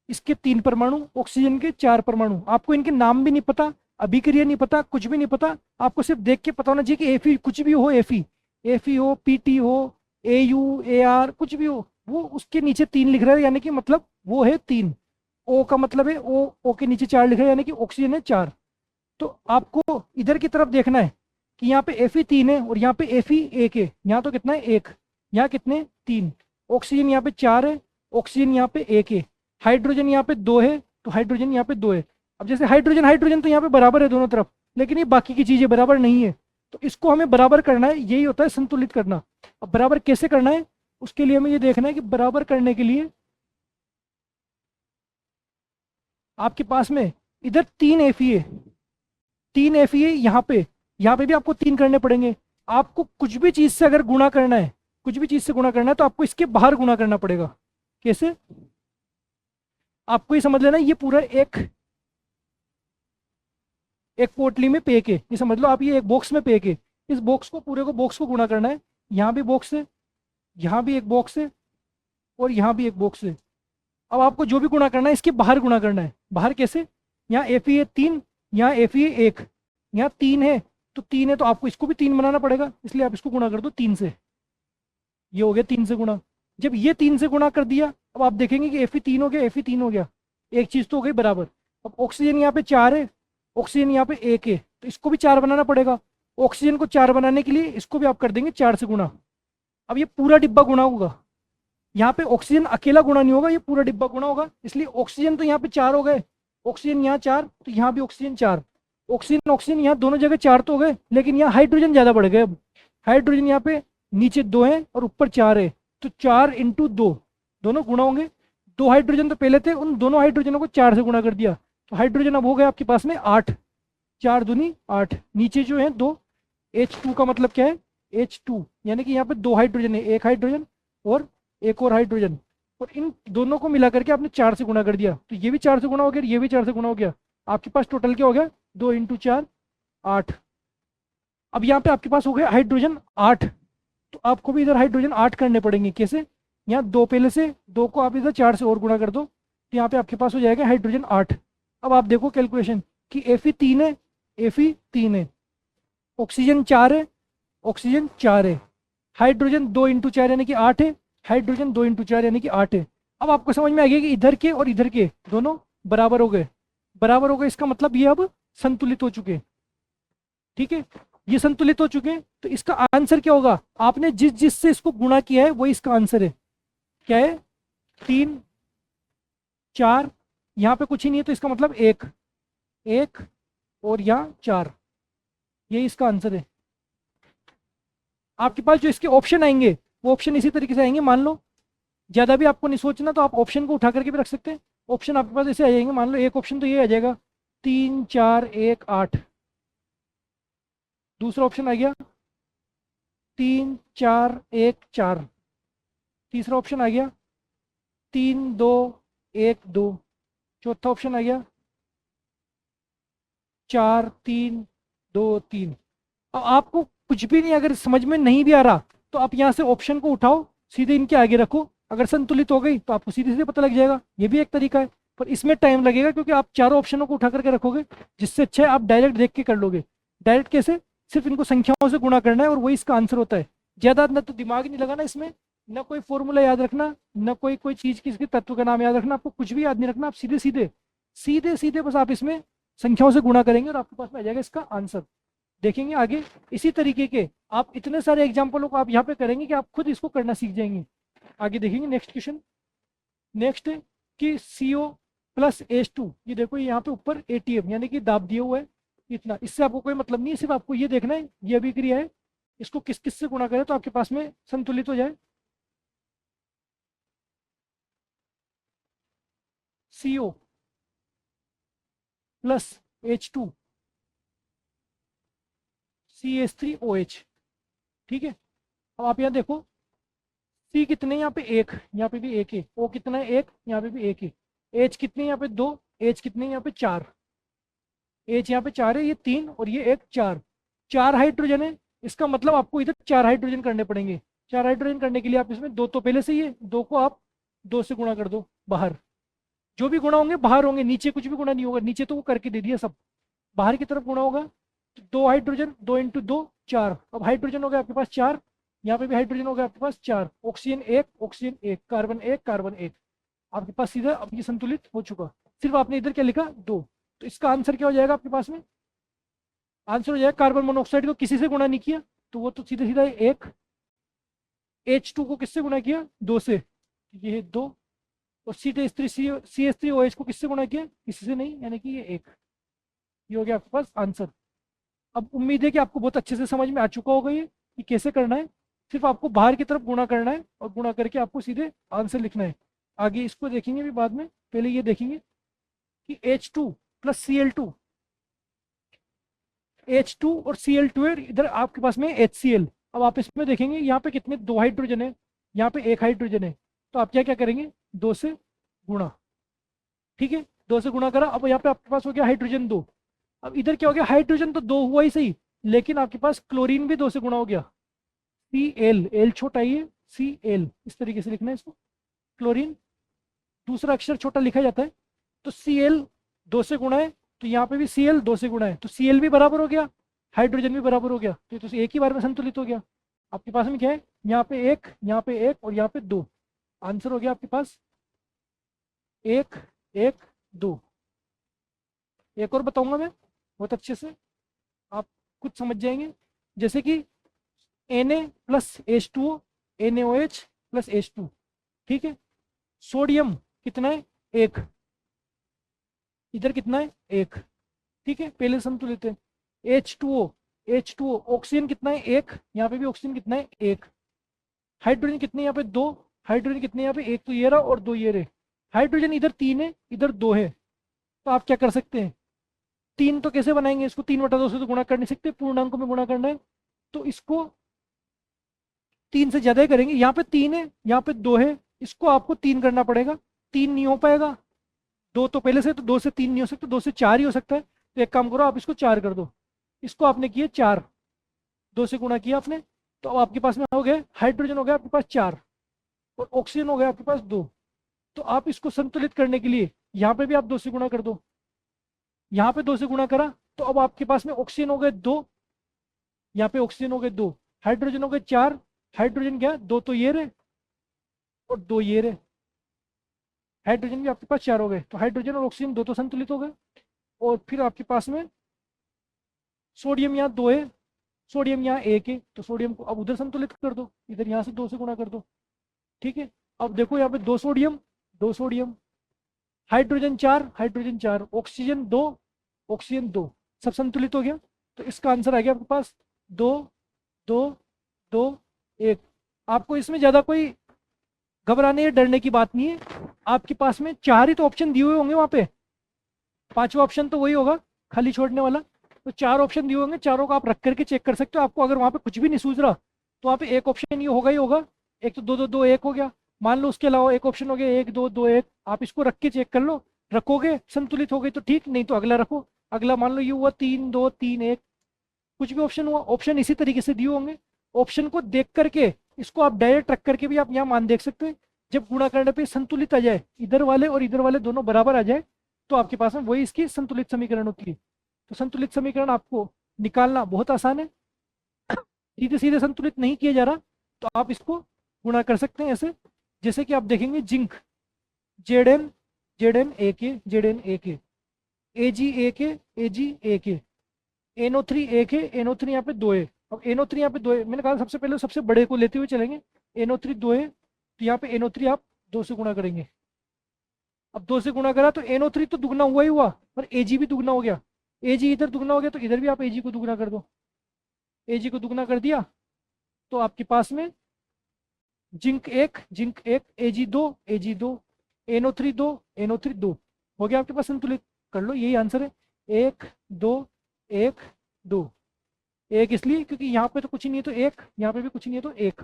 Speaker 1: इसके 3 परमाणु, ऑक्सीजन के 4 परमाणु। आपको इनके नाम भी नहीं पता, अभिक्रिया नहीं पता, कुछ भी नहीं पता, आपको सिर्फ देख के पता होना चाहिए कि Fe कुछ भी हो, Fe Fe हो, Pt हो, Au, Ar कुछ भी हो, वो उसके नीचे 3 लिख रहा है, यानी कि मतलब वो है 3। O का मतलब है O के नीचे 4 लिख रहा है, यानी कि ऑक्सीजन है 4। तो आपको इधर की तरफ देखना है कि यहाँ पे Fe 3 है और यहाँ पे Fe 1 है। यहाँ तो कितना है, 1। यहाँ कितने, 3। ऑक्सीजन यहाँ पे 4 है, ऑक्सीजन यहाँ पे 1 है। हाइड्रोजन यहाँ पे 2 है, तो हाइड्रोजन यहाँ पे 2 है। अब जैसे हाइड्रोजन हाइड्रोजन तो यहाँ पे बराबर है दोनों तरफ, लेकिन ये बाकी की चीज़ें बराबर नहीं है। तो इसको हमें बराबर करना है, यही होता है संतुलित करना। अब बराबर कैसे करना है, उसके लिए हमें ये देखना है कि बराबर करने के लिए आपके पास में इधर 3 Fe है, 3 Fe यहाँ पे भी आपको 3 करने पड़ेंगे। आपको कुछ भी चीज़ से अगर गुणा करना है, कुछ भी चीज़ से गुणा करना है, तो आपको इसके बाहर गुणा करना पड़ेगा। कैसे, आपको ये समझ लेना, ये पूरा एक एक पोटली में पैक है, ये समझ लो आप, ये एक बॉक्स में पैक है। इस बॉक्स को, पूरे को बॉक्स को गुणा करना है। यहाँ भी बॉक्स है, यहाँ भी एक बॉक्स है, और यहाँ भी एक बॉक्स है। अब आपको जो भी गुणा करना है, इसके बाहर गुणा करना है। बाहर कैसे, यहाँ Fe है 3, यहाँ Fe है 1, यहाँ 3 है, तो 3 है तो आपको इसको भी 3 बनाना पड़ेगा, इसलिए आप इसको गुणा कर दो 3 से। ये हो गया 3 से गुणा। जब ये 3 से गुणा कर दिया, अब आप देखेंगे कि Fe 3 हो गया, Fe 3 हो गया, एक चीज़ तो हो गई बराबर। अब ऑक्सीजन यहाँ पे 4 है, ऑक्सीजन यहाँ पे 1 है, तो इसको भी 4 बनाना पड़ेगा। ऑक्सीजन को 4 बनाने के लिए इसको भी आप कर देंगे 4 से गुणा। अब ये पूरा डिब्बा गुणा होगा, यहाँ पे ऑक्सीजन अकेला गुणा नहीं होगा, ये पूरा डिब्बा गुणा होगा। इसलिए ऑक्सीजन तो यहाँ पे 4 हो गए, ऑक्सीजन यहाँ 4, तो यहाँ भी ऑक्सीजन 4। ऑक्सीजन ऑक्सीजन यहाँ दोनों जगह 4 तो हो गए, लेकिन यहाँ हाइड्रोजन ज़्यादा बढ़ गए। अब हाइड्रोजन यहाँ पे नीचे 2 है और ऊपर 4 है, तो 4 × 2, दोनों गुणा होंगे। 2 हाइड्रोजन तो पहले थे, उन दोनों हाइड्रोजनों को 4 से गुणा कर दिया, तो हाइड्रोजन अब हो गए आपके पास में 8। 4 दूनी 8, नीचे जो है 2। H2 का मतलब क्या है, H2 यानी कि यहाँ पे 2 हाइड्रोजन है, एक हाइड्रोजन और एक और हाइड्रोजन, और इन दोनों को मिला करके आपने 4 से गुणा कर दिया, तो ये भी 4 से गुणा हो गया, ये भी 4 से गुणा हो गया। आपके पास टोटल क्या हो गया, 2 × 4 8। अब यहाँ पे आपके पास हो गया हाइड्रोजन 8, तो आपको भी इधर हाइड्रोजन 8 करने पड़ेंगे। कैसे, यहाँ 2 पहले से, 2 को आप इधर 4 से और गुणा कर दो, तो यहाँ पे आपके पास हो जाएगा हाइड्रोजन 8। अब आप देखो कैलकुलेशन कि Fe 3 है, Fe 3 है, ऑक्सीजन 4 है, ऑक्सीजन 4 है, हाइड्रोजन 2 × 4 यानी कि 8 है, हाइड्रोजन 2 × 4 यानी कि 8 है। अब आपको समझ में आ गया कि इधर के और इधर के दोनों बराबर हो गए, बराबर हो गए, इसका मतलब ये अब संतुलित हो चुके। ठीक है, ये संतुलित हो चुके हैं, तो इसका आंसर क्या होगा, आपने जिस जिस से इसको गुणा किया है वही इसका आंसर है। क्या है, 3 4, यहाँ पे कुछ ही नहीं है, तो इसका मतलब 1 1 और यहाँ 4, यही इसका आंसर है। आपके पास जो इसके ऑप्शन आएंगे, वो ऑप्शन इसी तरीके से आएंगे। मान लो ज़्यादा भी आपको नहीं सोचना, तो आप ऑप्शन को उठा करके भी रख सकते हैं। ऑप्शन आपके पास ऐसे आ जाएंगे, मान लो एक ऑप्शन तो ये आ जाएगा 3 4 1 8, दूसरा ऑप्शन आ गया 3 4 1 4, तीसरा ऑप्शन आ गया 3 2 1 2, चौथा ऑप्शन आ गया 4 3 2 3। अब आपको कुछ भी नहीं, अगर समझ में नहीं भी आ रहा, तो आप यहाँ से ऑप्शन को उठाओ, सीधे इनके आगे रखो, अगर संतुलित हो गई तो आपको सीधे सीधे पता लग जाएगा। ये भी एक तरीका है, पर इसमें टाइम लगेगा, क्योंकि आप चारों ऑप्शनों को उठा करके रखोगे। जिससे अच्छा है आप डायरेक्ट देख के कर लोगे। डायरेक्ट कैसे, सिर्फ इनको संख्याओं से गुणा करना है और वही इसका आंसर होता है। ज़्यादा ना तो दिमाग नहीं लगाना इसमें, ना कोई फॉर्मूला याद रखना, ना कोई कोई चीज़ किसी तत्व का नाम याद रखना, आपको कुछ भी याद नहीं रखना। आप सीधे सीधे सीधे सीधे बस आप इसमें संख्याओं से गुणा करेंगे और आपके पास में आ जाएगा इसका आंसर। देखेंगे आगे इसी तरीके के आप इतने सारे एग्जाम्पलों को आप यहाँ पे करेंगे कि आप खुद इसको करना सीख जाएंगे। आगे देखेंगे नेक्स्ट क्वेश्चन। नेक्स्ट है कि CO+H2, ये देखो यहाँ पे ऊपर ATM यानी कि दाब दिया हुआ है इतना, इससे आपको कोई मतलब नहीं है, सिर्फ आपको ये देखना है ये अभिक्रिया है, इसको किस किस से गुणा करें तो आपके पास में संतुलित हो जाए। CO+H2 CH3OH। ठीक है, अब आप यहाँ देखो C कितने, यहाँ पे 1, यहाँ पे भी 1 है, O कितना है 1, यहाँ पे भी 1 है, H कितने यहाँ पे 2, H कितने यहाँ पे 4, H यहाँ पे 4 है, ये 3 और ये 1 4, 4 हाइड्रोजन है। इसका मतलब आपको इधर 4 हाइड्रोजन करने पड़ेंगे। 4 हाइड्रोजन करने के लिए आप इसमें 2 तो पहले से ही है, 2 को आप 2 से गुणा कर दो बाहर। जो भी गुणा होंगे बाहर होंगे, नीचे कुछ भी गुणा नहीं होगा, नीचे तो वो करके दे दिया सब, बाहर की तरफ गुणा होगा। तो 2 हाइड्रोजन, 2 × 2 4, अब हाइड्रोजन हो गया आपके पास 4, यहाँ पे भी हाइड्रोजन हो गया आपके पास 4, ऑक्सीजन 1 ऑक्सीजन 1, कार्बन 1 कार्बन 1, आपके पास सीधा अब ये संतुलित हो चुका। सिर्फ आपने इधर क्या लिखा 2, तो इसका आंसर क्या हो जाएगा आपके पास में, आंसर हो जाएगा कार्बन मोनोऑक्साइड को किसी से गुणा नहीं किया तो वो तो सीधा सीधा 1, H2 को किससे गुणा किया 2 से, ये है 2, और CH3OH को किससे गुणा किया किसी से नहीं, यानी कि ये 1, ये हो गया आपके पास आंसर। अब उम्मीद है कि आपको बहुत अच्छे से समझ में आ चुका होगा ये कि कैसे करना है, सिर्फ आपको बाहर की तरफ गुणा करना है और गुणा करके आपको सीधे आंसर लिखना है। आगे इसको देखेंगे भी बाद में, पहले ये देखेंगे कि H2 प्लस Cl2, H2 और Cl2 है, इधर आपके पास में HCl। अब आप इसमें देखेंगे यहाँ पे कितने 2 हाइड्रोजन है, यहाँ पे 1 हाइड्रोजन है, तो आप क्या क्या करेंगे 2 से गुणा, ठीक है 2 से गुणा करा। अब यहाँ पे आपके पास हो गया हाइड्रोजन 2, अब इधर क्या हो गया हाइड्रोजन तो 2 हुआ ही सही, लेकिन आपके पास क्लोरीन भी 2 से गुणा हो गया, Cl, L छोटा ही है, Cl इस तरीके से लिखना है इसको, क्लोरीन दूसरा अक्षर छोटा लिखा जाता है, तो Cl 2 से गुणा है, तो यहाँ पे भी Cl 2 से गुणा है, तो Cl भी बराबर हो गया, हाइड्रोजन भी बराबर हो गया, तो ये तो एक ही बार में संतुलित हो गया। आपके पास में क्या है, यहाँ पे 1 यहाँ पे 1 और यहाँ पे 2, आंसर हो गया आपके पास 1 1 2। एक और बताऊंगा मैं बहुत अच्छे से, आप कुछ समझ जाएंगे, जैसे कि Na plus H2O, NaOH plus H2, ठीक है, सोडियम कितना है 1, इधर कितना है 1, ठीक है पहले संतुलित है। H2O ऑक्सीजन कितना है 1, यहाँ पे भी ऑक्सीजन कितना है 1, हाइड्रोजन कितने यहाँ पे 2, हाइड्रोजन कितने यहाँ पे 1 तो ये रहा और 2 ये रहे, हाइड्रोजन इधर 3 है इधर 2 है, तो आप क्या कर सकते हैं 3 तो कैसे बनाएंगे, इसको 3/2 से तो गुणा कर नहीं सकते, पूर्णांकों में गुणा करना है, तो इसको 3 से ज्यादा ही करेंगे, यहाँ पे 3 है यहाँ पे 2 है, इसको आपको 3 करना पड़ेगा, 3 नहीं हो पाएगा, 2 तो पहले से, तो 2 से 3 नहीं हो सकता, 2 से 4 ही हो सकता है, तो एक काम करो आप इसको 4 कर दो, इसको आपने किए 4, 2 से गुणा किया आपने, तो अब आपके पास में हो गया हाइड्रोजन हो गया आपके पास 4 और ऑक्सीजन हो गया आपके पास 2, तो आप इसको संतुलित करने के लिए यहाँ पे भी आप 2 से गुणा कर दो, यहाँ पे 2 से गुणा करा तो अब आपके पास में ऑक्सीजन हो गए 2, यहाँ पे ऑक्सीजन हो गए 2, हाइड्रोजन हो गए 4, हाइड्रोजन क्या 2 तो ये रहे और 2 ये रहे, हाइड्रोजन भी आपके पास 4 हो गए, तो हाइड्रोजन और ऑक्सीजन 2 तो संतुलित हो गए, और फिर आपके पास में सोडियम यहाँ 2 है, सोडियम यहाँ 1 है, तो सोडियम को अब उधर संतुलित कर दो, इधर यहाँ से 2 से गुणा कर दो, ठीक है। अब देखो यहाँ पे 2 sodium 2 sodium, hydrogen 4 hydrogen 4, oxygen 2 oxygen 2, सब संतुलित हो गया, तो इसका आंसर आ गया आपके पास 2 2 2 1। आपको इसमें ज़्यादा कोई घबराने या डरने की बात नहीं है, आपके पास में 4 ही तो ऑप्शन दिए हुए होंगे, वहाँ पे 5वां ऑप्शन तो वही होगा खाली छोड़ने वाला, तो 4 ऑप्शन दिए होंगे, चारों को आप रख करके चेक कर सकते हो, आपको अगर वहाँ पे कुछ भी नहीं सूझ रहा तो वहाँ पे एक ऑप्शन ये होगा ही होगा, एक तो 2 2 2 1 हो गया, मान लो उसके अलावा एक ऑप्शन हो गया 1 2 2 1, आप इसको रख के चेक कर लो, रखोगे संतुलित हो गई तो ठीक, नहीं तो अगला रखो, अगला मान लो ये हुआ 3 2 3 1, कुछ भी ऑप्शन हुआ, ऑप्शन इसी तरीके से दिए होंगे, ऑप्शन को देख करके इसको आप डायरेक्ट रख करके भी आप यहाँ मान देख सकते हैं, जब गुणा करने पे संतुलित आ जाए, इधर वाले और इधर वाले दोनों बराबर आ जाए, तो आपके पास में वही इसकी संतुलित समीकरण होती है। तो संतुलित समीकरण आपको निकालना बहुत आसान है, सीधे सीधे संतुलित नहीं किया जा रहा, तो आप इसको गुणा कर सकते हैं ऐसे, जैसे कि आप देखेंगे जिंक Zn एक है, Zn एक है, Ag एक है, Ag एक है, NO3 एक है, NO3 यहाँ पे 2 है, अब NO3 यहाँ पे 2 है, मैंने कहा सबसे पहले सबसे बड़े को लेते हुए चलेंगे, NO3 2 है, तो यहाँ पे NO3 आप 2 से गुणा करेंगे, अब 2 से गुणा करा तो NO3 तो दुगना हुआ ही हुआ, पर Ag भी दुगना हो गया, Ag इधर दुगना हो गया, तो इधर भी आप Ag को दुगना कर दो, Ag को दुगना कर दिया, तो आपके पास में जिंक 1 Ag 2 NO3 2 हो गया आपके पास संतुलित, कर लो यही आंसर है, 1 2 1 2, 1 इसलिए क्योंकि यहाँ पे तो कुछ ही नहीं है तो 1, यहाँ पे भी कुछ नहीं है तो 1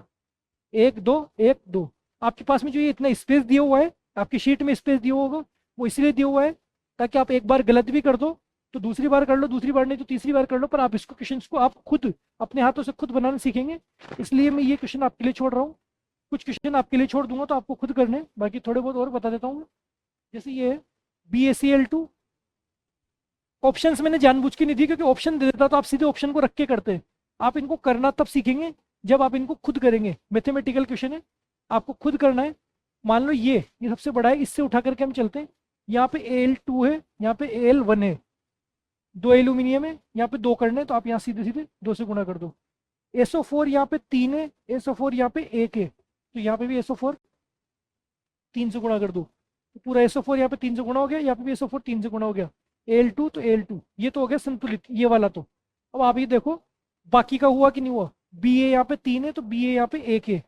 Speaker 1: 1 2 1 2। आपके पास में जो ये इतना स्पेस दिया हुआ है, आपकी शीट में स्पेस दिया होगा, वो इसलिए दिया हुआ है ताकि आप एक बार गलत भी कर दो तो दूसरी बार कर लो, दूसरी बार नहीं तो तीसरी बार कर लो, पर आप इसको क्वेश्चन को आप खुद अपने हाथों से खुद बनाना सीखेंगे, इसलिए मैं ये क्वेश्चन आपके लिए छोड़ रहा हूँ, कुछ क्वेश्चन आपके लिए छोड़ दूंगा तो आपको खुद करने, बाकी थोड़े बहुत और बता देता हूँ। जैसे ये है BaCl2, ऑप्शंस मैंने जानबूझ के नहीं दी क्योंकि ऑप्शन दे देता तो आप सीधे ऑप्शन को रख के करते, आप इनको करना तब सीखेंगे जब आप इनको खुद करेंगे, मैथमेटिकल क्वेश्चन है, आपको खुद करना है। मान लो ये सबसे बड़ा है, इससे उठा करके हम चलते हैं। यहाँ पे Al2 है, यहाँ पे Al1 है, 2 एल्यूमिनियम है, यहाँ पे 2 करने, तो आप यहाँ सीधे सीधे 2 से गुणा कर दो। SO4 यहाँ पे 3 है, SO4 यहाँ पे 1 है, तो यहाँ पे भी SO4 3 से गुणा कर दो, तो पूरा SO4 यहाँ पे 3 से गुणा हो गया, यहाँ पे भी SO4 3 से गुणा हो गया। Al2 तो Al2, ये तो हो गया संतुलित, ये वाला। तो अब आप ये देखो बाकी का हुआ कि नहीं हुआ। Ba यहाँ पे 3 है, तो Ba यहाँ पे 1 है,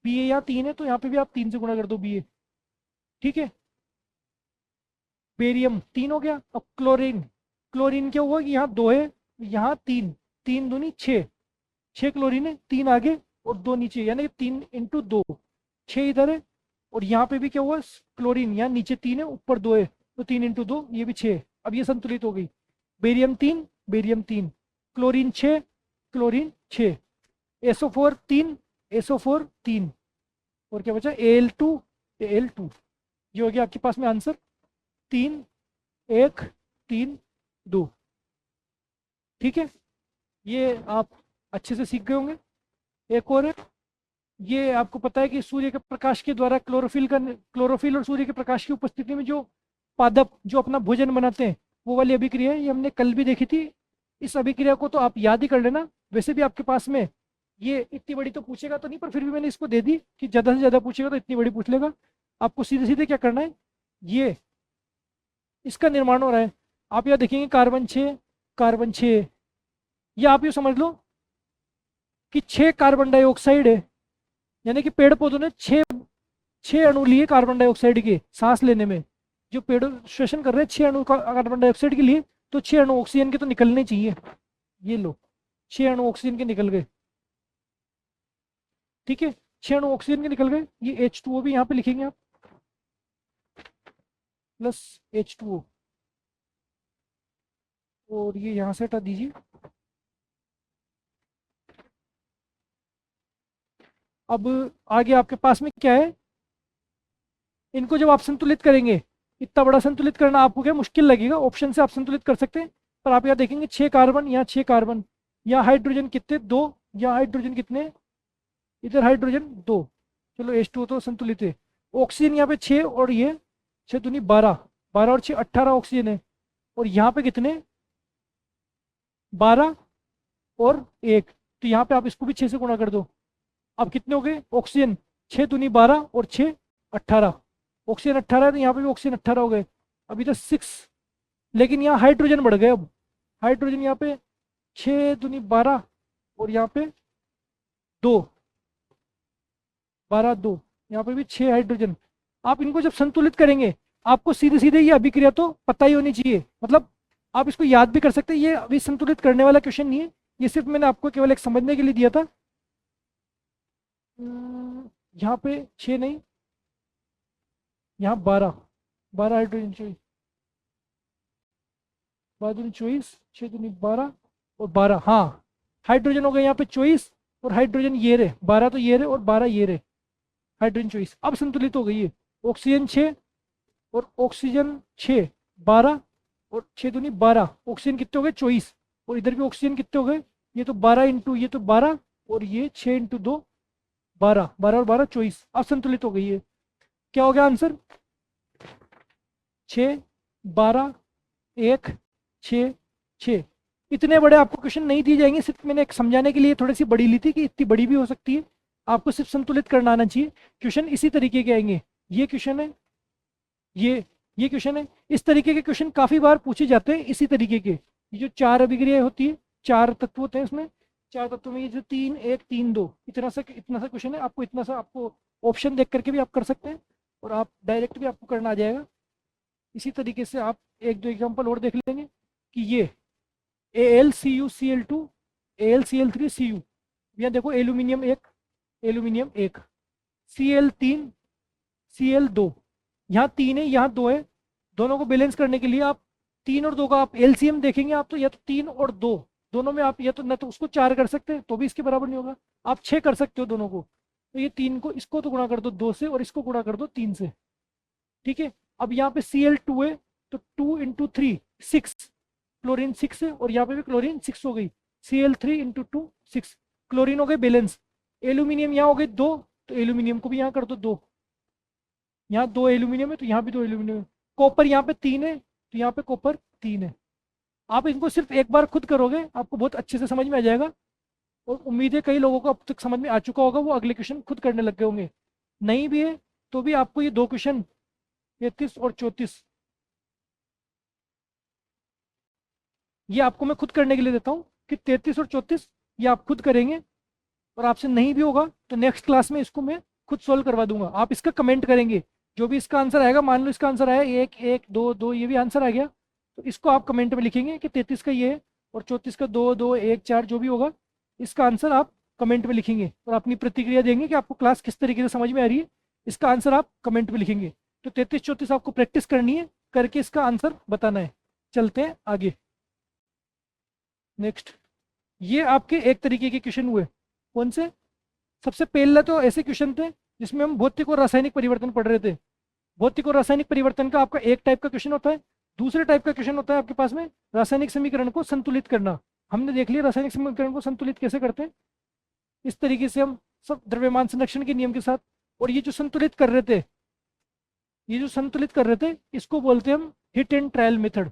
Speaker 1: Ba यहाँ 3 है, तो यहाँ पे भी आप 3 से गुणा कर दो Ba। ठीक है, बेरियम 3 हो गया। अब क्लोरीन, क्लोरीन क्या हुआ कि यहाँ 2 है, यहाँ 3, 3 दूनी 6, 6 क्लोरीन है, 3 आगे और 2 नीचे, यानी 3 इंटू 2, 6 इधर है। और यहाँ पे भी क्या हुआ, क्लोरीन यहाँ नीचे 3 है, ऊपर 2 है, तो 3 इंटू 2, ये भी 6। अब ये संतुलित हो गई। Barium 3, barium 3, chlorine 6, chlorine 6, SO4 3, SO4 3, और क्या बचा Al2, Al2। ये हो गया आपके पास में आंसर 3 1 3 2। ठीक है, ये आप अच्छे से सीख गए होंगे। एक और है, ये आपको पता है कि सूर्य के प्रकाश के द्वारा क्लोरोफिल और सूर्य के प्रकाश की उपस्थिति में जो पादप जो अपना भोजन बनाते हैं, वो वाली अभिक्रिया है, ये हमने कल भी देखी थी। इस अभिक्रिया को तो आप याद ही कर लेना। वैसे भी आपके पास में ये इतनी बड़ी तो पूछेगा तो नहीं, पर फिर भी मैंने इसको दे दी कि ज़्यादा से ज़्यादा पूछेगा तो इतनी बड़ी पूछ लेगा। आपको सीधे सीधे क्या करना है, ये इसका निर्माण हो रहा है। आप यहाँ देखेंगे कार्बन 6, कार्बन 6, या आप ये समझ लो कि 6 कार्बन डाइऑक्साइड है, यानी कि पेड़ पौधों ने 6 अणु लिए कार्बन डाइऑक्साइड के सांस लेने में। जो पेड़ श्वसन कर रहे हैं 6 अणु कार्बन डाइऑक्साइड के लिए, तो 6 अणु ऑक्सीजन के तो निकलने चाहिए। ये लो 6 अणु ऑक्सीजन के निकल गए। ठीक है, 6 अणु ऑक्सीजन के निकल गए। ये H2O भी यहाँ पे लिखेंगे आप, प्लस H2O, और ये यहाँ से हटा दीजिए। अब आगे आपके पास में क्या है, इनको जब आप संतुलित करेंगे, इतना बड़ा संतुलित करना आपको क्या मुश्किल लगेगा, ऑप्शन से आप संतुलित कर सकते हैं। पर आप यहाँ देखेंगे 6 कार्बन, यहाँ 6 कार्बन, यहाँ हाइड्रोजन कितने 2, यहाँ हाइड्रोजन कितने, इधर हाइड्रोजन 2, चलो H2O तो संतुलित है। ऑक्सीजन यहाँ पे 6 और ये 6 दूनी 12, 12 और 6 18 ऑक्सीजन है। और यहाँ पे कितने 12 और 1, तो यहाँ पे आप इसको भी 6 से गुणा कर दो। अब कितने हो गए ऑक्सीजन, 6 दूनी 12 और 6 18, ऑक्सीजन 18 है, तो यहाँ पे भी ऑक्सीजन 18 हो गए। अभी तो 6, लेकिन यहाँ हाइड्रोजन बढ़ गए। अब हाइड्रोजन यहाँ पे 6 दूनी 12 और यहाँ पे 2, 12 2, यहाँ पे भी 6 हाइड्रोजन। आप इनको जब संतुलित करेंगे, आपको सीधे सीधे ये अभिक्रिया तो पता ही होनी चाहिए, मतलब आप इसको याद भी कर सकते हैं। ये अभी संतुलित करने वाला क्वेश्चन नहीं है, ये सिर्फ मैंने आपको केवल एक समझने के लिए दिया था। यहाँ पे 6 नहीं, यहाँ 12, 12 हाइड्रोजन 24, 12 दूनी 24, 6 दूनी 12 और 12, हाँ हाइड्रोजन हो गए यहाँ पे 24, और हाइड्रोजन ये रहे 12, तो ये रहे, और 12 ये रहे, हाइड्रोजन 24। अब संतुलित हो गई है। ऑक्सीजन 6 और ऑक्सीजन 6, 12 और 6 दूनी 12, ऑक्सीजन कितने हो गए 24, और इधर भी ऑक्सीजन कितने हो गए, ये तो 12 इंटू ये तो 12, और ये 6 इंटू 2 12, 12 और 12 24। अब संतुलित हो गई है। क्या हो गया आंसर, 6 12 1 6 6। इतने बड़े आपको क्वेश्चन नहीं दिए जाएंगे, सिर्फ मैंने एक समझाने के लिए थोड़ी सी बड़ी ली थी कि इतनी बड़ी भी हो सकती है। आपको सिर्फ संतुलित करना आना चाहिए। क्वेश्चन इसी तरीके के आएंगे। ये क्वेश्चन है, ये क्वेश्चन है। इस तरीके के क्वेश्चन काफ़ी बार पूछे जाते हैं इसी तरीके के। ये जो 4 अभिक्रिया होती है, 4 तत्व होते हैं इसमें, 4 तत्वों में ये जो 3 1 3 2, इतना सा क्वेश्चन है। आपको इतना सा, आपको ऑप्शन देख करके भी आप कर सकते हैं, और आप डायरेक्ट भी आपको करना आ जाएगा। इसी तरीके से आप 1 2 एग्जाम्पल और देख लेंगे कि ये AlCuCl2 AlCl3Cu, यहाँ देखो एल्यूमिनियम 1 एल्यूमिनियम 1, Cl3 Cl2, यहाँ 3 है यहाँ 2 है। दोनों को बैलेंस करने के लिए आप 3 और 2 का आप एलसीएम देखेंगे आप, तो या तो 3 और 2 दोनों में आप या तो न तो उसको 4 कर सकते हैं तो भी इसके बराबर नहीं होगा, आप 6 कर सकते हो दोनों को। तो ये 3 को, इसको तो गुणा कर दो 2 से, और इसको गुणा कर दो 3 से। ठीक है, अब यहाँ पे Cl2 है, तो 2 इंटू 3 6, क्लोरीन 6 है, और यहाँ पे भी क्लोरीन 6 हो गई। Cl3 इंटू 2 6, क्लोरीन हो गए बैलेंस, एल्यूमिनियम यहाँ हो गए 2, तो एल्यूमिनियम को भी यहाँ कर दो 2, यहाँ 2 एल्यूमिनियम है तो यहाँ भी 2 एल्यूमिनियम है। कॉपर यहाँ पे 3 है तो यहाँ पे कॉपर 3 है। आप इनको सिर्फ एक बार खुद करोगे आपको बहुत अच्छे से समझ में आ जाएगा, और उम्मीद है कई लोगों को अब तक समझ में आ चुका होगा, वो अगले क्वेश्चन खुद करने लग गए होंगे। नहीं भी है तो भी आपको ये 2 क्वेश्चन 33 और 34 ये आपको मैं खुद करने के लिए देता हूँ कि 33 और 34 ये आप खुद करेंगे, और आपसे नहीं भी होगा तो नेक्स्ट क्लास में इसको मैं खुद सॉल्व करवा दूंगा। आप इसका कमेंट करेंगे, जो भी इसका आंसर आएगा, मान लो इसका आंसर आया 1 1 2 2, ये भी आंसर आ गया, तो इसको आप कमेंट में लिखेंगे कि 33 का ये है और 34 का 2 2 1 4 जो भी होगा, इसका आंसर आप कमेंट में लिखेंगे और अपनी प्रतिक्रिया देंगे कि आपको क्लास किस तरीके से समझ में आ रही है। इसका आंसर आप कमेंट में लिखेंगे। तो 33 34 आपको प्रैक्टिस करनी है, करके इसका आंसर बताना है। चलते हैं आगे। नेक्स्ट, ये आपके एक तरीके के क्वेश्चन हुए। कौन से? सबसे पहले तो ऐसे क्वेश्चन थे जिसमें हम भौतिक और रासायनिक परिवर्तन पढ़ रहे थे। भौतिक और रासायनिक परिवर्तन का आपका एक टाइप का क्वेश्चन होता है। दूसरे टाइप का क्वेश्चन होता है आपके पास में रासायनिक समीकरण को संतुलित करना। हमने देख लिया रासायनिक समीकरण को संतुलित कैसे करते हैं, इस तरीके से हम सब द्रव्यमान संरक्षण के नियम के साथ। और ये जो संतुलित कर रहे थे, ये जो संतुलित कर रहे थे, इसको बोलते हैं हम hit and trial method.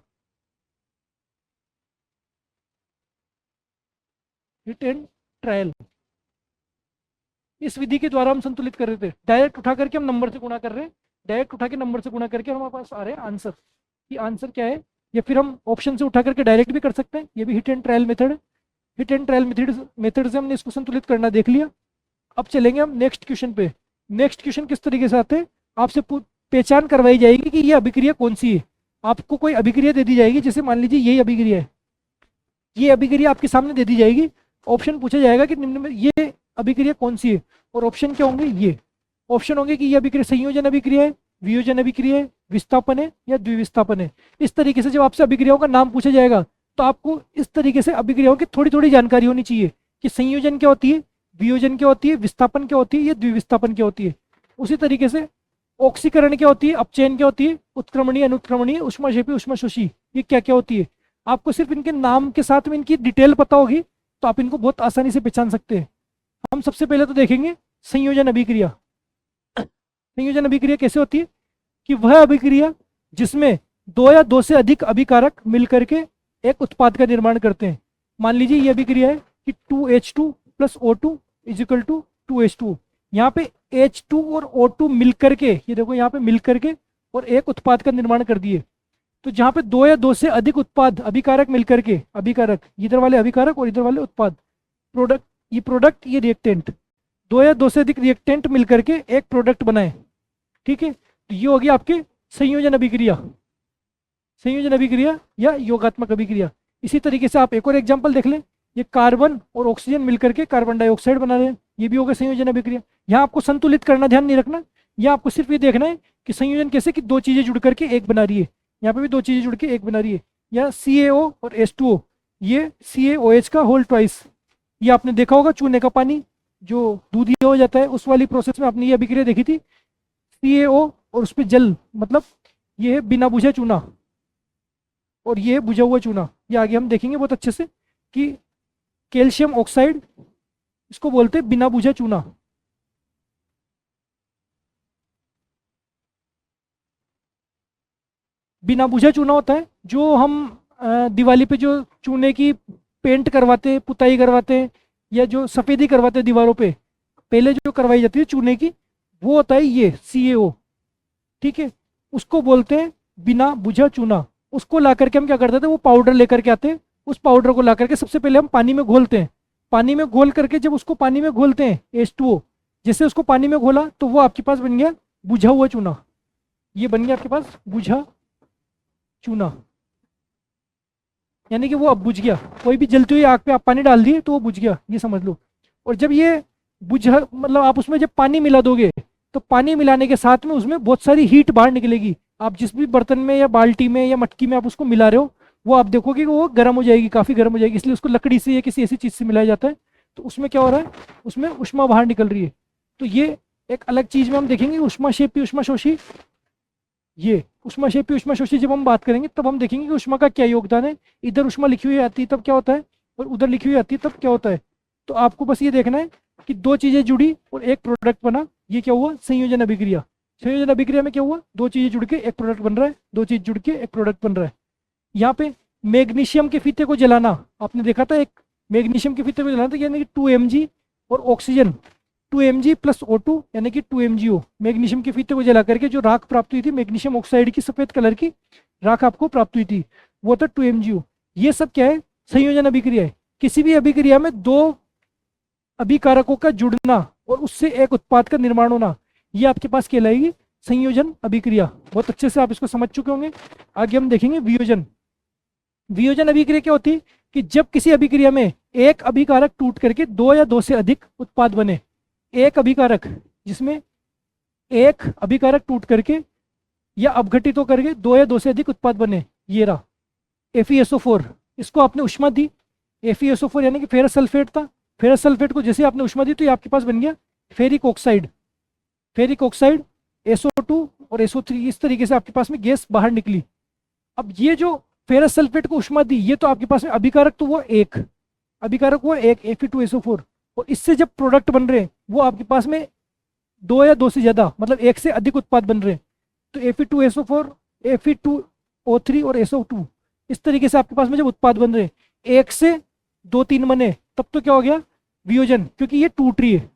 Speaker 1: Hit and trial, इस विधि के द्वारा हम संतुलित कर रहे थे। डायरेक्ट उठा करके हम नंबर से गुणा कर रहे हैं, डायरेक्ट उठा के नंबर से गुणा करके हमारे पास आ रहे हैं आंसर कि आंसर क्या है। या फिर हम ऑप्शन से उठा करके डायरेक्ट भी कर सकते हैं, ये भी हिट एंड ट्रायल मेथड है। हिट एंड ट्रायल मेथड से हमने इसको संतुलित करना देख लिया। अब चलेंगे हम नेक्स्ट क्वेश्चन पे। नेक्स्ट क्वेश्चन किस तरीके से आते हैं, आपसे पहचान करवाई जाएगी कि ये अभिक्रिया कौन सी है। आपको कोई अभिक्रिया दे दी जाएगी, जैसे मान लीजिए यही अभिक्रिया है, ये अभिक्रिया आपके सामने दे दी जाएगी। ऑप्शन पूछा जाएगा कि निम्न में ये अभिक्रिया कौन सी है, और ऑप्शन क्या होंगे, ये ऑप्शन होंगे कि ये अभिक्रिया संयोजन अभिक्रिया है, वियोजन अभिक्रिया है, विस्थापन है या द्विविस्थापन है। इस तरीके से जब आपसे अभिक्रियाओं का नाम पूछा जाएगा तो आपको इस तरीके से अभिक्रियाओं की थोड़ी थोड़ी जानकारी होनी चाहिए कि संयोजन क्या होती है, वियोजन क्या होती है, विस्थापन क्या होती है, या द्विविस्थापन क्या होती है। उसी तरीके से ऑक्सीकरण क्या होती है, अपचयन क्या होती है, उत्क्रमणीय अनुत्क्रमणीय, ऊष्माक्षेपी ऊष्माशोषी, ये क्या क्या होती है। आपको सिर्फ इनके नाम के साथ में इनकी डिटेल पता होगी तो आप इनको बहुत आसानी से पहचान सकते हैं। हम सबसे पहले तो देखेंगे संयोजन अभिक्रिया। संयोजन अभिक्रिया कैसे होती है कि वह अभिक्रिया जिसमें 2 या 2 से अधिक अभिकारक मिलकर के एक उत्पाद का निर्माण करते हैं। मान लीजिए ये अभिक्रिया है कि 2H2 + O2 = 2H2। यहाँ पे H2 और O2 मिलकर के, ये देखो यहाँ पे मिलकर के और एक उत्पाद का निर्माण कर दिए। तो जहाँ पे 2 या 2 से अधिक उत्पाद अभिकारक मिलकर के, अभिकारक इधर वाले अभिकारक और इधर वाले उत्पाद, प्रोडक्ट ये रिएक्टेंट, 2 या 2 से अधिक रिएक्टेंट मिलकर के एक प्रोडक्ट बनाए। ठीक है, तो ये होगी आपकी संयोजन अभिक्रिया, संयोजन अभिक्रिया या योगात्मक अभिक्रिया। इसी तरीके से आप एक और एग्जांपल देख लें, ये कार्बन और ऑक्सीजन मिलकर के कार्बन डाइऑक्साइड बना रहे हैं, ये भी होगा संयोजन अभिक्रिया। यहाँ आपको संतुलित करना ध्यान नहीं रखना, यहाँ आपको सिर्फ ये देखना है कि संयोजन कैसे कि 2 चीजें जुड़ करके एक बना रही है। यहाँ पे भी 2 चीजें जुड़ के एक बना रही है। या CaO और H2O, ये CaOH का होल ट्वाइस। ये आपने देखा होगा चूने का पानी जो दूधिया हो जाता है, उस वाली प्रोसेस में आपने ये अभिक्रिया देखी थी। CaO और उस पर जल, मतलब ये है बिना बुझा चूना और ये बुझा हुआ चूना। ये आगे हम देखेंगे बहुत अच्छे से कि कैल्शियम ऑक्साइड, इसको बोलते हैं बिना बुझा चूना। बिना बुझा चूना होता है जो हम दिवाली पे जो चूने की पेंट करवाते हैं, पुताई करवाते हैं, या जो सफ़ेदी करवाते हैं दीवारों पे, पहले जो करवाई जाती है चूने की, वो होता है ये CaO। ठीक है, उसको बोलते हैं बिना बुझा चूना। उसको ला करके हम क्या करते थे, वो पाउडर लेकर के आते हैं। उस पाउडर को ला करके सबसे पहले हम पानी में घोलते हैं। पानी में घोल करके जब उसको पानी में घोलते हैं H2O, जैसे उसको पानी में घोला तो वो आपके पास बन गया बुझा हुआ चूना। ये बन गया आपके पास बुझा चूना, यानी कि वो अब बुझ गया। कोई भी जलती हुई आग पे आप पानी डाल दिए तो वो बुझ गया, ये समझ लो। और जब ये बुझा, मतलब आप उसमें जब पानी मिला दोगे तो पानी मिलाने के साथ में उसमें बहुत सारी हीट बाहर निकलेगी। आप जिस भी बर्तन में या बाल्टी में या मटकी में आप उसको मिला रहे हो, वो आप देखोगे कि वो गर्म हो जाएगी, काफ़ी गर्म हो जाएगी। इसलिए उसको लकड़ी से या किसी ऐसी चीज़ से मिलाया जाता है। तो उसमें क्या हो रहा है, उसमें ऊष्मा बाहर निकल रही है। तो ये एक अलग चीज़ में हम देखेंगे ऊष्माक्षेपी ऊष्माशोषी। ये ऊष्माक्षेपी ऊष्माशोषी जब हम बात करेंगे तब हम देखेंगे कि ऊष्मा का क्या योगदान है। इधर ऊष्मा लिखी हुई आती है तब क्या होता है, और उधर लिखी हुई आती है तब क्या होता है। तो आपको बस ये देखना है कि दो चीज़ें जुड़ी और एक प्रोडक्ट बना, ये क्या हुआ, संयोजन अभिक्रिया। संयोजन अभिक्रिया में क्या हुआ, दो चीज़ें जुड़ के एक प्रोडक्ट बन रहा है, दो चीज़ जुड़ के एक प्रोडक्ट बन रहा है। यहाँ पे मैग्नीशियम के फीते को जलाना आपने देखा था, एक मैग्नीशियम के फीते को जलाना था, यानी कि 2 mg और ऑक्सीजन 2 mg प्लस O2 यानी कि 2 MgO। मैग्नीशियम के फीते को जला करके जो राख प्राप्त हुई थी, मैग्नीशियम ऑक्साइड की सफ़ेद कलर की राख आपको प्राप्त हुई थी, वो था 2 MgO। ये सब क्या है, संयोजन अभिक्रिया है। किसी भी अभिक्रिया में दो अभिकारकों का जुड़ना और उससे एक उत्पाद का निर्माण होना, ये आपके पास कहलाएगी संयोजन अभिक्रिया। बहुत अच्छे से आप इसको समझ चुके होंगे। आगे हम देखेंगे वियोजन। वियोजन अभिक्रिया क्या होती है कि जब किसी अभिक्रिया में एक अभिकारक टूट करके दो या दो से अधिक उत्पाद बने। एक अभिकारक, जिसमें एक अभिकारक टूट करके या अपघटित होकर के दो या दो से अधिक उत्पाद बने, ये रहा FeSO4। इसको आपने ऊष्मा दी, FeSO4 यानी कि फेरस सल्फेट था। फेरस सल्फेट को जैसे आपने ऊष्मा दी तो ये आपके पास बन गया ferric oxide. Ferric oxide SO2 और SO3, इस तरीके से आपके पास में गैस बाहर निकली। अब ये जो फेरस सल्फेट को ऊष्मा दी, ये तो आपके पास में अभिकारक तो वो एक अभिकारक हुआ एक Fe2SO4, और इससे जब प्रोडक्ट बन रहे हैं वो आपके पास में दो या दो से ज़्यादा, मतलब एक से अधिक उत्पाद बन रहे हैं। तो Fe2SO4, Fe2O3 और SO2, इस तरीके से आपके पास में जब उत्पाद बन रहे हैं, एक से दो तीन बने, तब तो क्या हो गया, वियोजन। क्योंकि ये टूट रही है,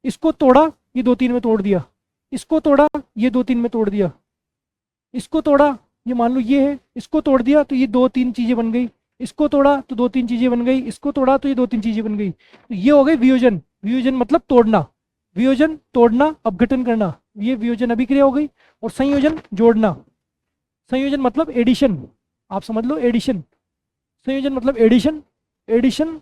Speaker 1: इसको तोड़ा, ये दो तीन में तोड़ दिया, इसको तोड़ा, ये दो तीन में तोड़ दिया, इसको तोड़ा, ये मान लो ये है, इसको तोड़ दिया तो ये दो तीन चीज़ें बन गई, इसको तोड़ा तो दो तीन चीज़ें बन गई, इसको तोड़ा तो ये दो तीन चीज़ें बन गई। तो ये हो गई वियोजन। वियोजन मतलब तोड़ना, वियोजन तोड़ना, अपघटन करना, ये वियोजन अभिक्रिया हो गई। और संयोजन जोड़ना, संयोजन मतलब एडिशन, आप समझ लो एडिशन। संयोजन मतलब एडिशन, एडिशन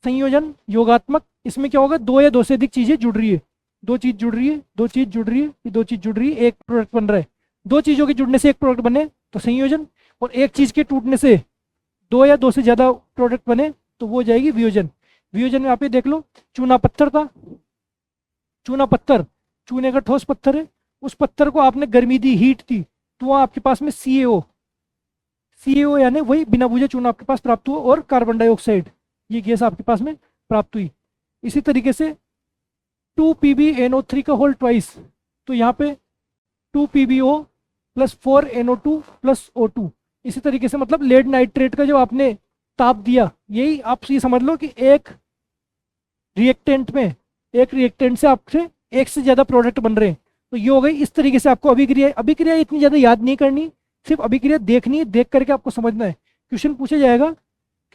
Speaker 1: संयोजन योगात्मक। इसमें क्या होगा, दो या दो से अधिक चीज़ें जुड़ रही है, दो चीज़ जुड़ रही है, दो चीज़ जुड़ रही है, ये दो चीज़ जुड़ रही है, एक प्रोडक्ट बन रहा है। दो चीज़ों के जुड़ने से एक प्रोडक्ट बने तो संयोजन, और एक चीज़ के टूटने से दो या दो से ज़्यादा प्रोडक्ट बने तो वो हो जाएगी वियोजन। वियोजन में आप ये देख लो, चूना पत्थर था, चूना पत्थर चूने का ठोस पत्थर है, उस पत्थर को आपने गर्मी दी, हीट दी, तो वहाँ आपके पास में CaO, CaO यानी वही बिना बुझे चूना आपके पास प्राप्त हुआ, और कार्बन डाइऑक्साइड, ये गैस आपके पास में प्राप्त हुई। इसी तरीके से 2PbNO3 का होल ट्वाइस, तो यहाँ पे 2PbO plus 4NO2 plus O2। इसी तरीके से मतलब लेड नाइट्रेट का जो आपने ताप दिया, यही आप ये समझ लो कि एक रिएक्टेंट में, एक रिएक्टेंट से आपसे एक से ज़्यादा प्रोडक्ट बन रहे हैं। तो ये हो गई। इस तरीके से आपको अभिक्रिया, अभिक्रिया इतनी ज़्यादा याद नहीं करनी, सिर्फ अभिक्रिया देखनी है, देख करके आपको समझना है। क्वेश्चन पूछा जाएगा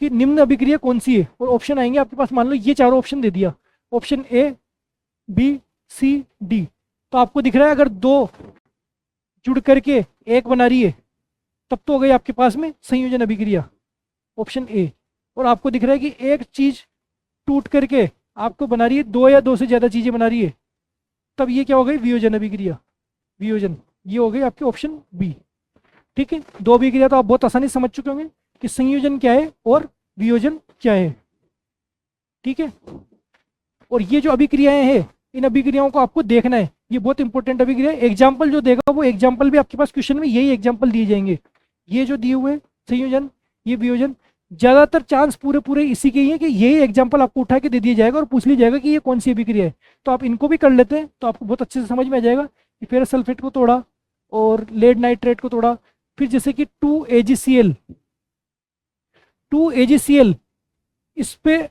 Speaker 1: कि निम्न अभिक्रिया कौन सी है, और ऑप्शन आएंगे आपके पास, मान लो ये चारों ऑप्शन दे दिया, option A B C D, तो आपको दिख रहा है अगर दो जुड़ करके एक बना रही है तब तो हो गई आपके पास में संयोजन अभिक्रिया, ऑप्शन A। और आपको दिख रहा है कि एक चीज टूट करके आपको बना रही है दो या दो से ज्यादा चीजें बना रही है, तब ये क्या हो गई, वियोजन अभिक्रिया, वियोजन। ये हो गई आपके ऑप्शन B। ठीक है, दो अभिक्रिया तो आप बहुत आसानी से समझ चुके होंगे कि संयोजन क्या है और वियोजन क्या है। ठीक है, और ये जो अभिक्रियाएं हैं, इन अभिक्रियाओं को आपको देखना है, ये बहुत इंपॉर्टेंट अभिक्रिया है। एग्जाम्पल जो देगा वो एग्जाम्पल भी आपके पास क्वेश्चन में यही एग्जाम्पल दिए जाएंगे, ये जो दिए हुए संयोजन, ये वियोजन, ज्यादातर चांस पूरे पूरे इसी के ही है कि यही एग्जाम्पल आपको उठा के दे दिया जाएगा और पूछ लिया जाएगा कि ये कौन सी अभिक्रिया है। तो आप इनको भी कर लेते हैं तो आपको बहुत अच्छे से समझ में आ जाएगा कि फेरस सल्फेट को तोड़ा और लेड नाइट्रेट को तोड़ा, फिर जैसे कि 2AgCl, 2AgCl, इस पे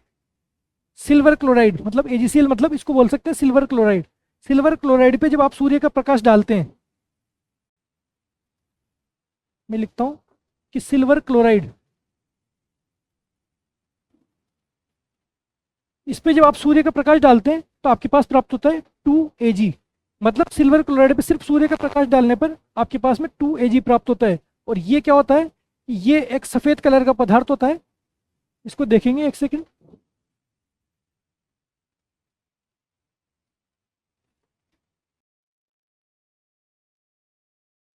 Speaker 1: सिल्वर क्लोराइड, मतलब AgCl मतलब इसको बोल सकते हैं सिल्वर क्लोराइड। सिल्वर क्लोराइड पे जब आप सूर्य का प्रकाश डालते हैं, मैं लिखता हूं कि सिल्वर क्लोराइड, इस पे जब आप सूर्य का प्रकाश डालते हैं तो आपके पास प्राप्त होता है 2Ag, मतलब सिल्वर क्लोराइड पे सिर्फ सूर्य का प्रकाश डालने पर आपके पास में 2Ag प्राप्त होता है। और ये क्या होता है, ये एक सफेद कलर का पदार्थ होता है, इसको देखेंगे एक सेकंड।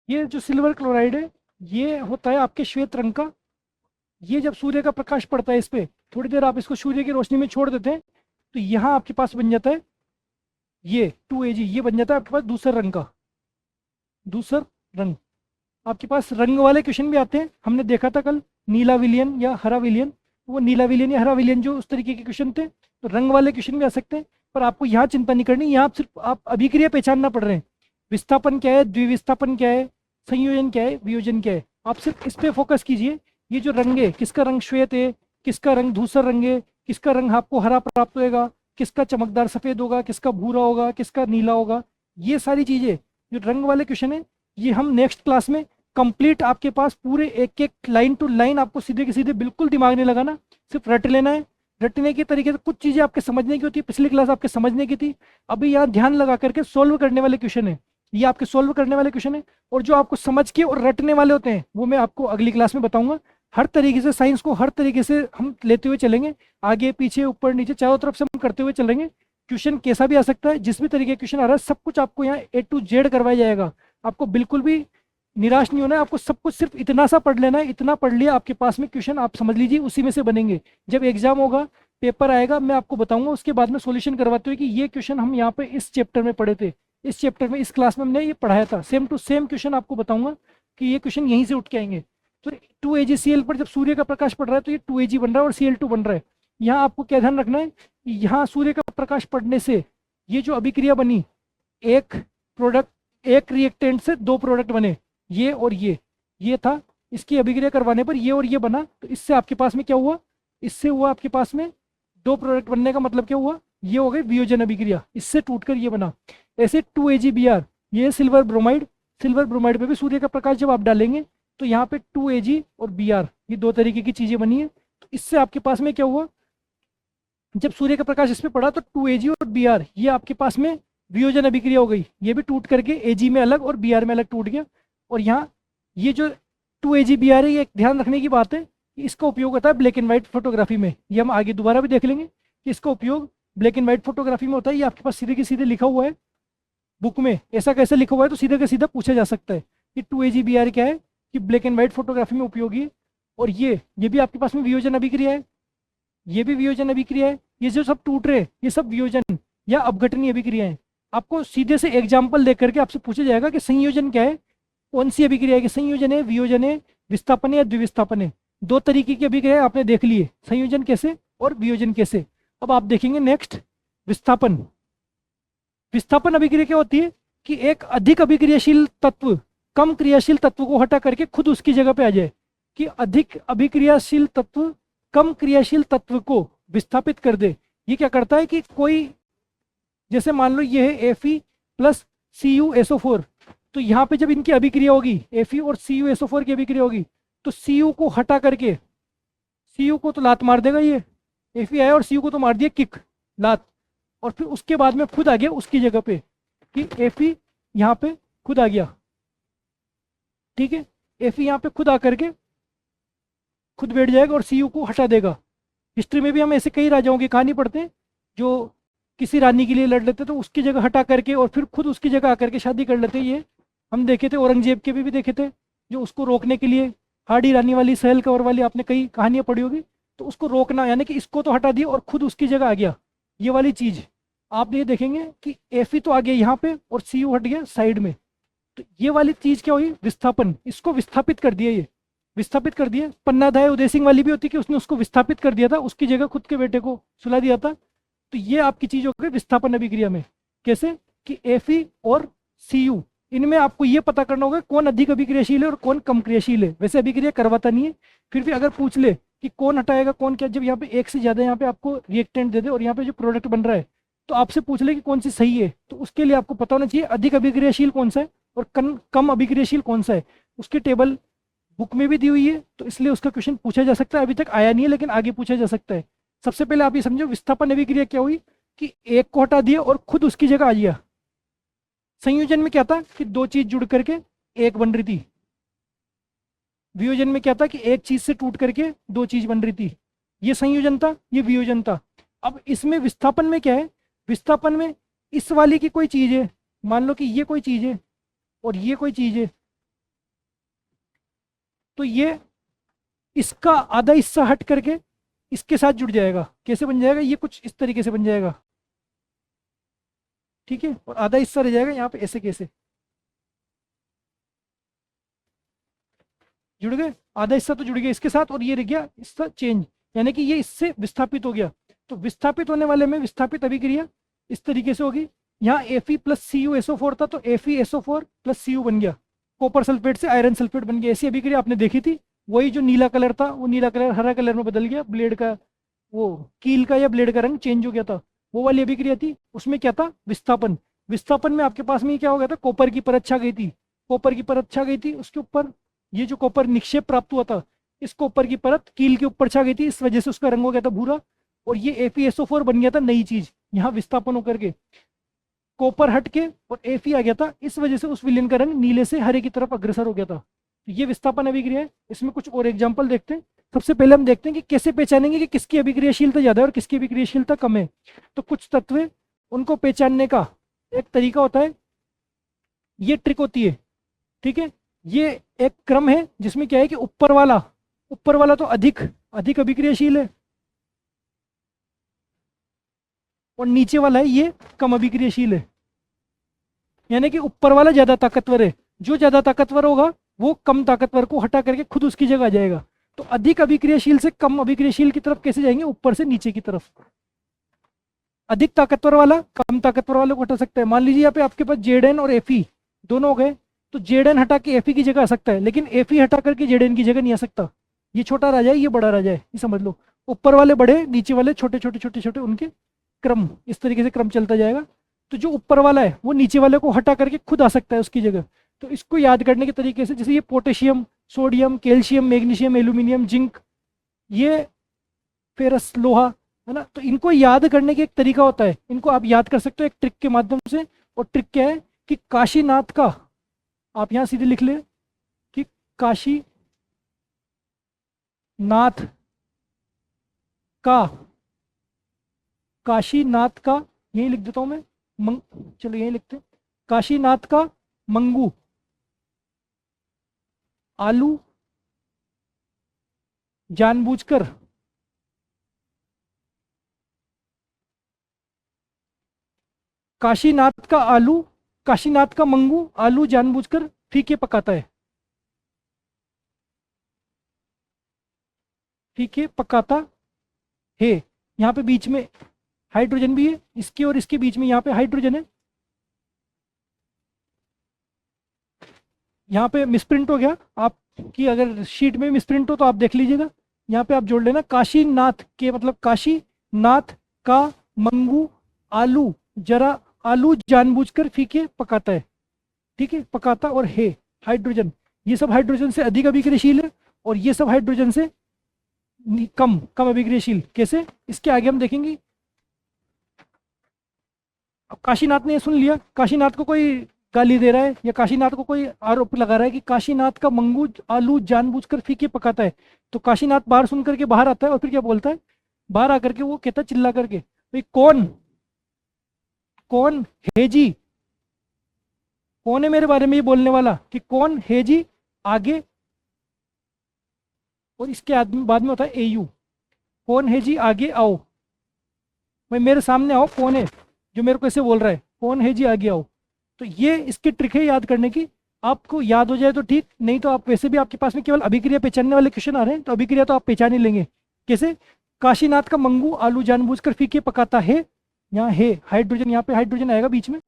Speaker 1: ये जो सिल्वर क्लोराइड है ये होता है आपके श्वेत रंग का। ये जब सूर्य का प्रकाश पड़ता है इस पे, थोड़ी देर आप इसको सूर्य की रोशनी में छोड़ देते हैं तो यहाँ आपके पास बन जाता है ये 2Ag, ये बन जाता है आपके पास दूसरा रंग का, दूसरा रंग। आपके पास रंग वाले क्वेश्चन भी आते हैं, हमने देखा था कल नीला विलियन या हरा विलियन, वो नीला विलेन या हरा विलेन, जो उस तरीके के क्वेश्चन थे। तो रंग वाले क्वेश्चन भी आ सकते हैं, पर आपको यहाँ चिंता नहीं करनी, यहाँ सिर्फ आप अभिक्रिया पहचानना पड़ रहे हैं। विस्थापन क्या है, द्विविस्थापन क्या है, संयोजन क्या है, वियोजन क्या है, आप सिर्फ इस पे फोकस कीजिए। ये जो रंग है, किसका रंग श्वेत है, किसका रंग धूसर रंग है, किसका रंग आपको हरा प्राप्त होगा, किसका चमकदार सफेद होगा, किसका भूरा होगा, किसका नीला होगा, ये सारी चीजें जो रंग वाले क्वेश्चन है, ये हम नेक्स्ट क्लास में कंप्लीट आपके पास पूरे एक एक लाइन टू लाइन आपको सीधे के सीधे बिल्कुल दिमाग नहीं लगाना, सिर्फ रट लेना है। रटने के तरीके से कुछ चीजें आपके समझने की होती है, पिछली क्लास आपके समझने की थी, अभी यहाँ ध्यान लगा करके सोल्व करने वाले क्वेश्चन है, ये आपके सोल्व करने वाले क्वेश्चन है। और जो आपको समझ के और रटने वाले होते हैं वो मैं आपको अगली क्लास में बताऊंगा। हर तरीके से साइंस को हर तरीके से हम लेते हुए चलेंगे, आगे पीछे ऊपर नीचे चारों तरफ से हम करते हुए चलेंगे। क्वेश्चन कैसा भी आ सकता है, जिस भी तरीके का क्वेश्चन आ रहा है, सब कुछ आपको यहाँ A to Z करवाया जाएगा। आपको बिल्कुल भी निराश नहीं होना है, आपको सब कुछ सिर्फ इतना सा पढ़ लेना है, इतना पढ़ लिया आपके पास में क्वेश्चन आप समझ लीजिए उसी में से बनेंगे। जब एग्जाम होगा, पेपर आएगा, मैं आपको बताऊंगा, उसके बाद में सॉल्यूशन करवाते हुए कि ये क्वेश्चन हम यहाँ पे इस चैप्टर में पढ़े थे, इस चैप्टर में इस क्लास में हमने ये पढ़ाया था, सेम टू सेम क्वेश्चन आपको बताऊंगा कि ये क्वेश्चन यहीं से उठ के आएंगे। तो 2AgCl पर जब सूर्य का प्रकाश पड़ रहा है तो ये 2Ag बन रहा है और Cl2 बन रहा है। यहाँ आपको क्या ध्यान रखना है, यहाँ सूर्य का प्रकाश पड़ने से ये जो अभिक्रिया बनी, एक प्रोडक्ट, एक रिएक्टेंट से दो प्रोडक्ट बने, ये और ये था, इसकी अभिक्रिया करवाने पर ये और ये बना। तो इससे आपके पास में क्या हुआ, इससे हुआ आपके पास में दो प्रोडक्ट बनने का मतलब क्या हुआ, ये हो गई वियोजन अभिक्रिया, इससे टूटकर ये बना। ऐसे 2AgBr, ये सिल्वर ब्रोमाइड, सिल्वर ब्रोमाइड पे भी सूर्य का प्रकाश जब आप डालेंगे तो यहाँ पे 2Ag और Br, ये दो तरीके की चीजें बनी है। तो इससे आपके पास में क्या हुआ, जब सूर्य का प्रकाश इस पे पड़ा तो 2Ag और Br, ये आपके पास में वियोजन अभिक्रिया हो गई, ये भी टूट करके Ag में अलग और Br में अलग टूट गया। और यहाँ ये जो 2AgBr है, ये एक ध्यान रखने की बात है कि इसका उपयोग होता है ब्लैक एंड व्हाइट फोटोग्राफी में, ये हम आगे दोबारा भी देख लेंगे कि इसका उपयोग ब्लैक एंड व्हाइट फोटोग्राफी में होता है। ये आपके पास सीधे के सीधे लिखा हुआ है बुक में, ऐसा कैसे लिखा हुआ है तो सीधा का सीधा पूछा जा सकता है कि 2AgBr क्या है, कि ब्लैक एंड व्हाइट फोटोग्राफी में उपयोगी है। और ये भी आपके पास में वियोजन अभिक्रिया है, ये भी वियोजन अभिक्रिया है, ये जो सब टूट रहे हैं ये सब वियोजन या अपघटनीय अभिक्रिया है। आपको सीधे से एग्जाम्पल देख करके आपसे पूछा जाएगा कि संयोजन क्या है, कौन सी अभिक्रिया है, कि संयोजन है, वियोजन है, विस्थापन है या द्विविस्थापन है। दो तरीके की अभिक्रिया आपने देख ली है, संयोजन कैसे और वियोजन कैसे। अब आप देखेंगे नेक्स्ट विस्थापन। विस्थापन अभिक्रिया क्या होती है कि एक अधिक अभिक्रियाशील तत्व कम क्रियाशील तत्व को हटा करके खुद उसकी जगह पे आ जाए, कि अधिक अभिक्रियाशील तत्व कम क्रियाशील तत्व को विस्थापित कर दे। ये क्या करता है कि कोई, जैसे मान लो ये है Fe प्लस CuSO4, तो यहाँ पे जब इनकी अभिक्रिया होगी, Fe और CuSO4 की अभिक्रिया होगी, तो Cu को हटा करके, Cu को तो लात मार देगा, ये Fe आया और Cu को तो मार दिया किक, लात, और फिर उसके बाद में खुद आ गया उसकी जगह पे, कि Fe यहाँ पे खुद आ गया, ठीक है। Fe यहाँ पे खुद आकर के खुद बैठ जाएगा और Cu को हटा देगा। हिस्ट्री में भी हम ऐसे कई राजाओं की कहानी पढ़ते हैं जो किसी रानी के लिए लड़ लेते तो उसकी जगह हटा करके और फिर खुद उसकी जगह आकर के शादी कर लेते। ये हम देखे थे, औरंगजेब के भी देखे थे, जो उसको रोकने के लिए हाड़ी रानी वाली, सहल कंवर वाली, आपने कई कहानियां पढ़ी होगी, तो उसको रोकना, यानी कि इसको तो हटा दिया और खुद उसकी जगह आ गया, ये वाली चीज आप ये देखेंगे कि Fe तो आ गया यहाँ पे और Cu हट गया साइड में। तो ये वाली चीज क्या हुई, विस्थापन, इसको विस्थापित कर दिया, ये विस्थापित कर दिया। पन्नाधाय उदय सिंह वाली भी होती कि उसने उसको विस्थापित कर दिया था, उसकी जगह खुद के बेटे को सुला दिया था। तो ये आपकी चीज हो गई विस्थापन अभिक्रिया में। कैसे कि Fe और Cu, इनमें आपको ये पता करना होगा कौन अधिक अभिक्रियाशील है और कौन कम क्रियाशील है। वैसे अभिक्रिया करवाता नहीं है, फिर भी अगर पूछ ले कि कौन हटाएगा कौन क्या, जब यहाँ पे एक से ज्यादा यहाँ पे आपको रिएक्टेंट दे दे और यहाँ पे जो प्रोडक्ट बन रहा है तो आपसे पूछ ले कि कौन सी सही है, तो उसके लिए आपको पता होना चाहिए अधिक अभिक्रियाशील कौन सा है और कम अभिक्रियाशील कौन सा है। उसकी टेबल बुक में भी दी हुई है, तो इसलिए उसका क्वेश्चन पूछा जा सकता है। अभी तक आया नहीं है लेकिन आगे पूछा जा सकता है। सबसे पहले आप ये समझो विस्थापन अभिक्रिया क्या हुई कि एक को हटा दिया और खुद उसकी जगह आ गया। संयोजन में क्या था कि दो चीज जुड़ करके एक बन रही थी। वियोजन में क्या था कि एक चीज से टूट करके दो चीज बन रही थी। ये संयोजन था, ये वियोजन था। अब इसमें विस्थापन में क्या है, विस्थापन में इस वाली की कोई चीज है, मान लो कि ये कोई चीज है और ये कोई चीज है, तो ये इसका आधा हिस्सा हट करके इसके साथ जुड़ जाएगा। कैसे बन जाएगा, ये कुछ इस तरीके से बन जाएगा, ठीक है, और आधा हिस्सा रह जाएगा यहाँ पे ऐसे, कैसे जुड़ गए, आधा हिस्सा तो जुड़ गया इसके साथ और ये रह गया इसका चेंज। यानी कि ये इससे विस्थापित हो गया। तो विस्थापित होने वाले में विस्थापित अभिक्रिया इस तरीके से होगी। यहाँ Fe प्लस CuSO4 था तो FeSO4 प्लस Cu बन गया, कॉपर सल्फेट से आयरन सल्फेट बन गया। ऐसी अभिक्रिया आपने देखी थी, वही जो नीला कलर था वो नीला कलर हरा कलर में बदल गया, ब्लेड का वो कील का या ब्लेड का रंग चेंज हो गया था, वो वाली अभिक्रिया थी। उसमें क्या था, विस्थापन। विस्थापन में आपके पास में क्या हो गया था, कॉपर की परत छा गई थी, कॉपर की परत छा गई थी, उसके ऊपर ये जो कॉपर निक्षेप प्राप्त हुआ था, इस कॉपर की परत कील के ऊपर छा गई थी, इस वजह से उसका रंग हो गया था भूरा, और ये FeSO4 बन गया था नई चीज। यहाँ विस्थापन होकर के कॉपर हट के और Fe आ गया था, इस वजह से उस विलेन का रंग नीले से हरे की तरफ अग्रसर हो गया था। तो ये विस्थापन अभिक्रिया है। इसमें कुछ और एग्जाम्पल देखते हैं। सबसे पहले हम देखते हैं कि कैसे पहचानेंगे कि किसकी अभिक्रियाशीलता ज्यादा है और किसकी अभिक्रियाशीलता कम है। तो कुछ तत्व उनको पहचानने का एक तरीका होता है, ये ट्रिक होती है, ठीक है। ये एक क्रम है जिसमें क्या है कि ऊपर वाला तो अधिक अधिक अभिक्रियाशील है, और नीचे वाला है ये कम अभिक्रियाशील है। यानी कि ऊपर वाला ज्यादा ताकतवर है, जो ज्यादा ताकतवर होगा वो कम ताकतवर को हटा करके खुद उसकी जगह आ जाएगा। तो अधिक अभिक्रियाशील से कम अभिक्रियाशील की तरफ कैसे जाएंगे, ऊपर से नीचे की तरफ। अधिक ताकतवर वाला कम ताकतवर वाले को हटा सकता है। मान लीजिए यहाँ पे आपके पास Zn और Fe दोनों हो गए, तो Zn हटा के Fe की जगह आ सकता है, लेकिन Fe हटा करके Zn की जगह नहीं आ सकता। ये छोटा राजा है, ये बड़ा राजा है, ये समझ लो। ऊपर वाले बड़े, नीचे वाले छोटे छोटे छोटे छोटे, उनके क्रम इस तरीके से क्रम चलता जाएगा। तो जो ऊपर वाला है वो नीचे वाले को हटा करके खुद आ सकता है उसकी जगह। तो इसको याद करने के तरीके से, जैसे ये potassium, sodium, calcium, magnesium, aluminium, zinc, ये फेरस लोहा है ना, तो इनको याद करने का एक तरीका होता है। इनको आप याद कर सकते हो एक ट्रिक के माध्यम से। और ट्रिक क्या है कि काशीनाथ का, आप यहाँ सीधे लिख ले कि काशीनाथ का, काशीनाथ का, यही लिख देता हूं मैं, चलो यही लिखते हैं, काशीनाथ का मंगू आलू जानबूझकर काशीनाथ का मंगू आलू जानबूझकर फीके पकाता है, फीके पकाता है। यहाँ पे बीच में हाइड्रोजन भी है, इसके और इसके बीच में यहाँ पे हाइड्रोजन है। यहाँ पे मिसप्रिंट हो गया, आपकी अगर शीट में मिसप्रिंट हो तो आप देख लीजिएगा। यहाँ पे आप जोड़ लेना, काशीनाथ के मतलब काशीनाथ का मंगू आलू जानबूझकर फीके पकाता है, ठीक है। पकाता और है हाइड्रोजन, ये सब हाइड्रोजन से अधिक अभिक्रियाशील है और ये सब हाइड्रोजन से कम कम अभिक्रियाशील। कैसे, इसके आगे हम देखेंगे। अब काशीनाथ ने ये सुन लिया, काशीनाथ को कोई गाली दे रहा है या काशीनाथ को कोई आरोप लगा रहा है कि काशीनाथ का मंगू आलू जानबूझकर फीके पकाता है। तो काशीनाथ बाहर सुन करके बाहर आता है और फिर क्या बोलता है, बाहर आकर के वो कहता है चिल्ला करके, भाई कौन है जी, कौन है मेरे बारे में ये बोलने वाला, कि कौन है जी आगे, और इसके बाद में होता है AU, कौन है जी आगे आओ, भाई मेरे सामने आओ, कौन है जो मेरे को ऐसे बोल रहा है, कौन है जी आगे आओ। तो ये इसकी ट्रिक है याद करने की। आपको याद हो जाए तो ठीक, नहीं तो आप वैसे भी आपके पास में केवल अभिक्रिया पहचानने वाले क्वेश्चन आ रहे हैं, तो अभिक्रिया तो आप पहचान ही लेंगे। कैसे, काशीनाथ का मंगू आलू जानबूझकर फीके पकाता है, यहाँ है हाइड्रोजन, यहाँ पे हाइड्रोजन आएगा बीच में,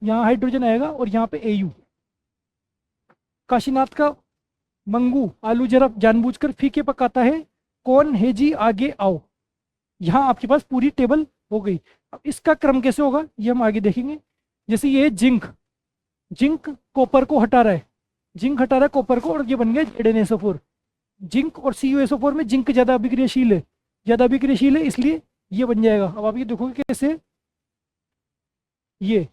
Speaker 1: यहाँ हाइड्रोजन आएगा और यहाँ पे AU। काशीनाथ का मंगू आलू जरा जानबूझकर फीके पकाता है, कौन है जी आगे आओ। यहाँ आपके पास पूरी टेबल हो गई। अब इसका क्रम कैसे होगा ये हम आगे देखेंगे। जैसे ये जिंक कॉपर को हटा रहा है, जिंक हटा रहा है कॉपर को, और ये बन गया ZnSO4। जिंक और CuSO4 में जिंक ज्यादा अभिक्रियाशील है, इसलिए ये बन जाएगा। अब आप ये देखोगे कैसे, ये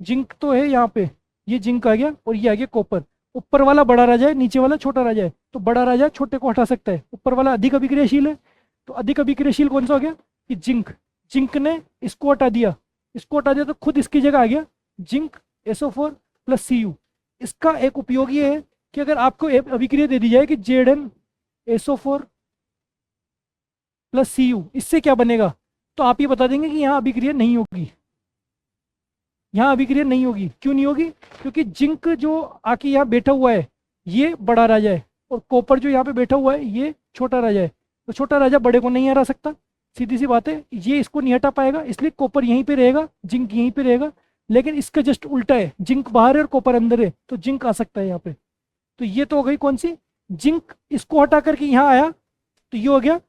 Speaker 1: जिंक तो है यहाँ पे, ये जिंक आ गया और ये आ गया कॉपर। ऊपर वाला बड़ा राजा है, नीचे वाला छोटा राजा है, तो बड़ा राजा छोटे को हटा सकता है। ऊपर वाला अधिक अभिक्रियाशील है, तो अधिक अभिक्रियाशील कौन सा हो गया कि जिंक ने इसको हटा दिया, तो खुद इसकी जगह आ गया जिंक SO4 प्लस Cu। इसका एक उपयोग ये है कि अगर आपको अभिक्रिया दे दी जाए कि ZnSO4 प्लस Cu, इससे क्या बनेगा, तो आप ये बता देंगे कि यहाँ अभिक्रिया नहीं होगी, यहाँ अभिक्रिया नहीं होगी। क्यों नहीं होगी, क्योंकि जिंक जो आके यहाँ बैठा हुआ है ये बड़ा राजा है, और कॉपर जो यहाँ पे बैठा हुआ है ये छोटा राजा है, तो छोटा राजा बड़े को नहीं हरा सकता, सीधी सी बात है, ये इसको नहीं हटा पाएगा, इसलिए कॉपर यहीं पे रहेगा, जिंक यहीं पे रहेगा। लेकिन इसका जस्ट उल्टा है, जिंक बाहर है और कॉपर अंदर है, तो जिंक आ सकता है यहाँ पे। तो ये तो हो गई कौन सी, जिंक। इसको हटा करके यहाँ आया तो ये हो गया,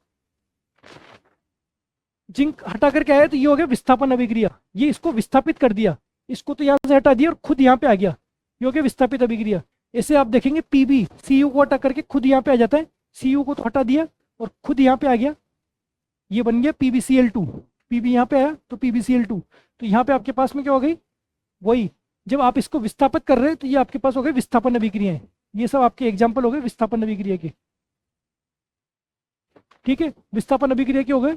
Speaker 1: जिंक हटा करके आया तो ये हो गया विस्थापन अभिक्रिया, ये इसको विस्थापित कर दिया, इसको तो यहाँ से हटा दिया और खुद यहाँ पे आ गया, ये हो गया विस्थापित अभिक्रिया। ऐसे आप देखेंगे पीबी सी यू को हटा करके खुद यहाँ पे आ जाता है, सी यू को तो हटा दिया और खुद यहाँ पे आ गया, ये बन गया PbCl2, पीबी यहाँ पे आया तो PbCl2। तो यहाँ पे आपके पास में क्या हो गई, वही जब आप इसको विस्थापित कर रहे हैं तो ये आपके पास हो गए विस्थापन अभिक्रियाएं। ये सब आपके एग्जाम्पल हो गए विस्थापन अभिक्रिया के, ठीक है। विस्थापन अभिक्रिया के हो गए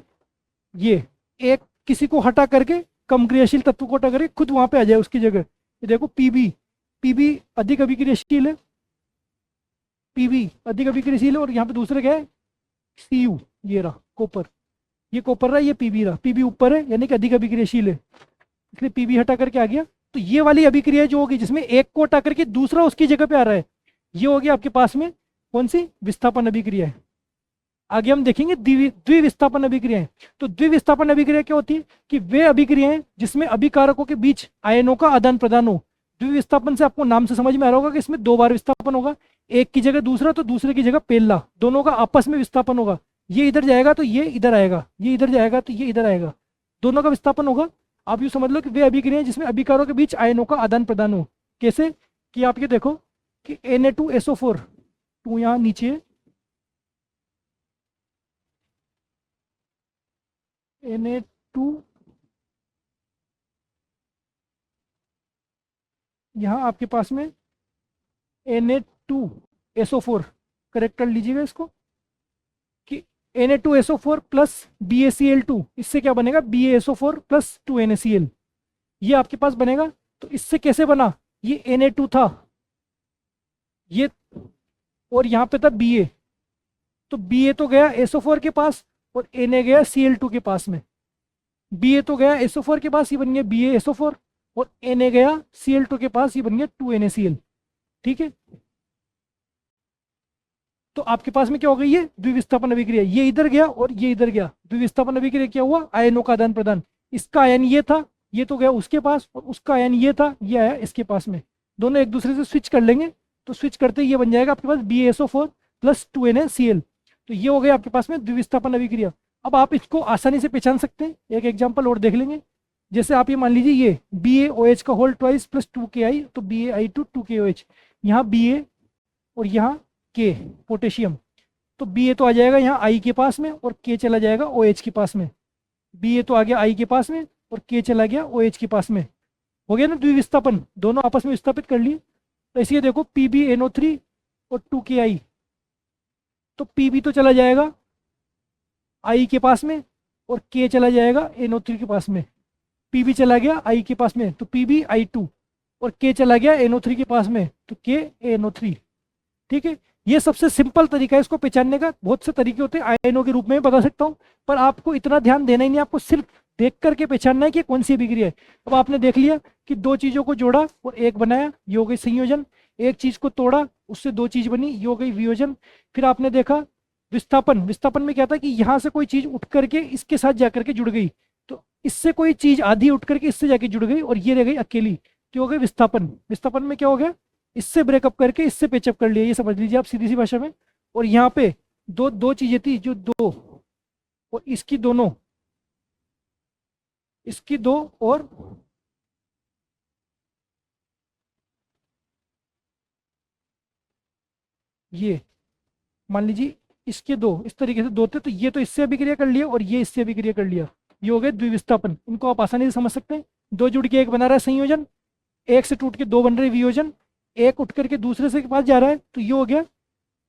Speaker 1: ये, एक किसी को हटा करके कम क्रियाशील तत्व को हटा करके खुद वहां पे आ जाए उसकी जगह। ये देखो पीबी अधिक अभिक्रियाशील है, पीबी अधिक अभिक्रियाशील है, और यहाँ पे दूसरा क्या है Cu, ये रहा कॉपर, ये कॉपर रहा, ये पीबी रहा, पीबी ऊपर है यानी कि अधिक अभिक्रियाशील है, इसलिए पीबी हटा करके आ गया। तो ये वाली अभिक्रिया जो होगी जिसमें एक को हटा करके दूसरा उसकी जगह पे आ रहा है, ये हो गया आपके पास में कौन सी, विस्थापन अभिक्रिया है। आगे हम देखेंगे द्विविस्थापन अभिक्रियाएं। तो द्विविस्थापन अभिक्रिया क्या होती है कि वे अभिक्रियाएं जिसमें अभिकारकों के बीच आयनों का आदान प्रदान हो। द्विविस्थापन से आपको नाम से समझ में आ रहा होगा कि इसमें दो बार विस्थापन होगा, एक की जगह दूसरा तो दूसरे की जगह पहला, दोनों का आपस में विस्थापन होगा, ये इधर जाएगा तो ये इधर आएगा, ये इधर जाएगा तो ये इधर आएगा, दोनों का विस्थापन होगा। आप यूँ समझ लो कि वे अभिक्रियाएं जिसमें अभिकारों के बीच आयनों का आदान प्रदान हो। कैसे कि आप ये देखो कि Na2SO4, टू यहाँ नीचे है, Na2 यहाँ आपके पास में Na2SO4, करेक्ट कर लीजिएगा इसको कि Na2SO4 प्लस BaCl2, इससे क्या बनेगा BaSO4 प्लस 2NaCl, ये आपके पास बनेगा। तो इससे कैसे बना, ये Na2 था ये, और यहाँ पे था Ba, तो Ba तो गया SO4 के पास और Na गया Cl2 के पास में, Ba तो गया SO4 के पास, ये बन गया BaSO4, और Na गया Cl2 के पास, ये बन गया 2NaCl, ठीक है। तो आपके पास में क्या हो गई है द्विविस्थापन अभिक्रिया, ये इधर गया और ये इधर गया, द्विविस्थापन अभिक्रिया क्या हुआ, आयनों का आदान प्रदान, इसका आयन ये था, ये तो गया उसके पास, और उसका आयन ये था, ये आया इसके पास में, दोनों एक दूसरे से स्विच कर लेंगे, तो स्विच करते ये बन जाएगा आपके पास BaSO4 प्लस 2NaCl। तो ये हो गया आपके पास में द्विविस्थापन अभिक्रिया। अब आप इसको आसानी से पहचान सकते हैं, एक एग्जाम्पल और देख लेंगे। जैसे आप ये मान लीजिए ये BaOH का होल ट्वाइस प्लस 2Ki, तो BaI2 2KOH, यहाँ Ba और यहाँ K पोटेशियम, तो Ba तो आ जाएगा यहाँ I के पास में और K चला जाएगा OH के पास में, Ba तो आ गया I के पास में और K चला गया OH के पास में, हो गया ना द्विविस्थापन, दोनों आपस में विस्थापित कर लिए। तो इसलिए देखो PbNO3 और 2Ki, तो Pb तो चला जाएगा I के पास में और K चला जाएगा NO3 के पास में, Pb चला गया I के पास में तो PbI2, और K चला गया NO3 के पास में तो KNO3, ठीक है। ये सबसे सिंपल तरीका है इसको पहचानने का, बहुत से तरीके होते हैं, आयनों के रूप में बता सकता हूँ, पर आपको इतना ध्यान देना ही नहीं, आपको सिर्फ देख करके पहचानना है कि कौन सी अभिक्रिया है। अब आपने देख लिया कि दो चीज़ों को जोड़ा और एक बनाया, ये हो गई संयोजन, एक चीज़ को तोड़ा उससे दो चीज़ बनी, ये हो गई वियोजन। फिर आपने देखा विस्थापन, विस्थापन में क्या था कि यहाँ से कोई चीज़ उठ करके इसके साथ जा करके जुड़ गई, तो इससे कोई चीज़ आधी उठ करके इससे जाके जुड़ गई और ये रह गई अकेली, तो हो गई विस्थापन। विस्थापन में क्या हो गया, इससे ब्रेकअप करके इससे पेचअप कर लिया, ये समझ लीजिए आप सीधी सी भाषा में। और यहाँ पे दो चीजें थी जो दो, और इसकी दोनों, इसकी दो और ये मान लीजिए इसके दो, इस तरीके से दो थे, तो ये तो इससे अभिक्रिया कर लिया और ये इससे अभिक्रिया कर लिया, ये हो गए द्विविस्थापन। इनको आप आसानी से समझ सकते हैं, दो जुड़ के एक बना रहा है संयोजन, एक से टूट के दो बन रहे वियोजन, एक उठ करके दूसरे से के पास जा रहा है, तो ये हो गया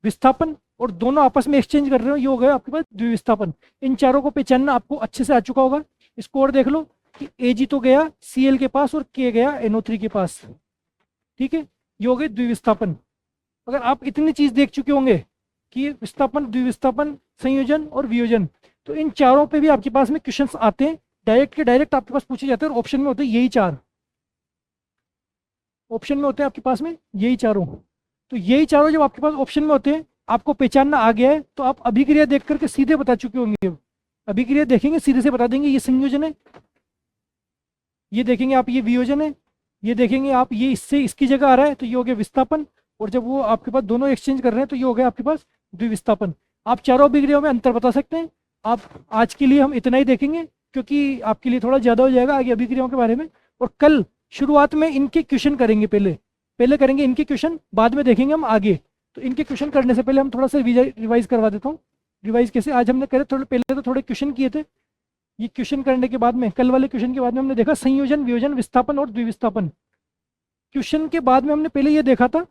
Speaker 1: विस्थापन, और दोनों आपस में एक्सचेंज कर रहे हो, ये हो गया आपके पास द्विविस्थापन। इन चारों को पहचानना आपको अच्छे से आ चुका होगा। इसको और देख लो कि Ag तो गया Cl के पास और K गया NO3 के पास, ठीक है, ये हो गए द्विविस्थापन। अगर आप इतनी चीज देख चुके होंगे कि विस्थापन, द्विविस्थापन, संयोजन और वियोजन, तो इन चारों पे भी आपके पास में क्वेश्चंस आते हैं, डायरेक्ट के डायरेक्ट आपके पास पूछे जाते हैं, और ऑप्शन में होते हैं यही चार, ऑप्शन में होते हैं आपके पास में यही चारों। तो यही चारों जब आपके पास ऑप्शन में होते हैं आपको पहचानना आ गया है तो आप अभिक्रिया देख करके सीधे बता चुके होंगे। अभिक्रिया देखेंगे सीधे से बता देंगे ये संयोजन है, ये देखेंगे आप ये वियोजन है, ये देखेंगे आप ये इससे इसकी जगह आ रहा है तो ये हो गया विस्थापन, और जब वो आपके पास दोनों एक्सचेंज कर रहे हैं तो ये हो गया आपके पास द्विविस्थापन। आप चारों अभिक्रियाओं में अंतर बता सकते हैं। आप आज के लिए हम इतना ही देखेंगे क्योंकि आपके लिए थोड़ा ज़्यादा हो जाएगा आगे अभिक्रियाओं के बारे में। और कल शुरुआत में इनके क्वेश्चन करेंगे, पहले पहले करेंगे इनके क्वेश्चन, बाद में देखेंगे हम आगे। तो इनके क्वेश्चन करने से पहले हम थोड़ा सा रिवाइज करवा देता हूँ। रिवाइज कैसे, आज हमने करे थोड़े पहले तो थोड़े क्वेश्चन किए थे, ये क्वेश्चन करने के बाद में कल वाले क्वेश्चन के बाद में हमने देखा संयोजन, वियोजन, विस्थापन और द्विविस्थापन। क्वेश्चन के बाद में हमने पहले ये देखा था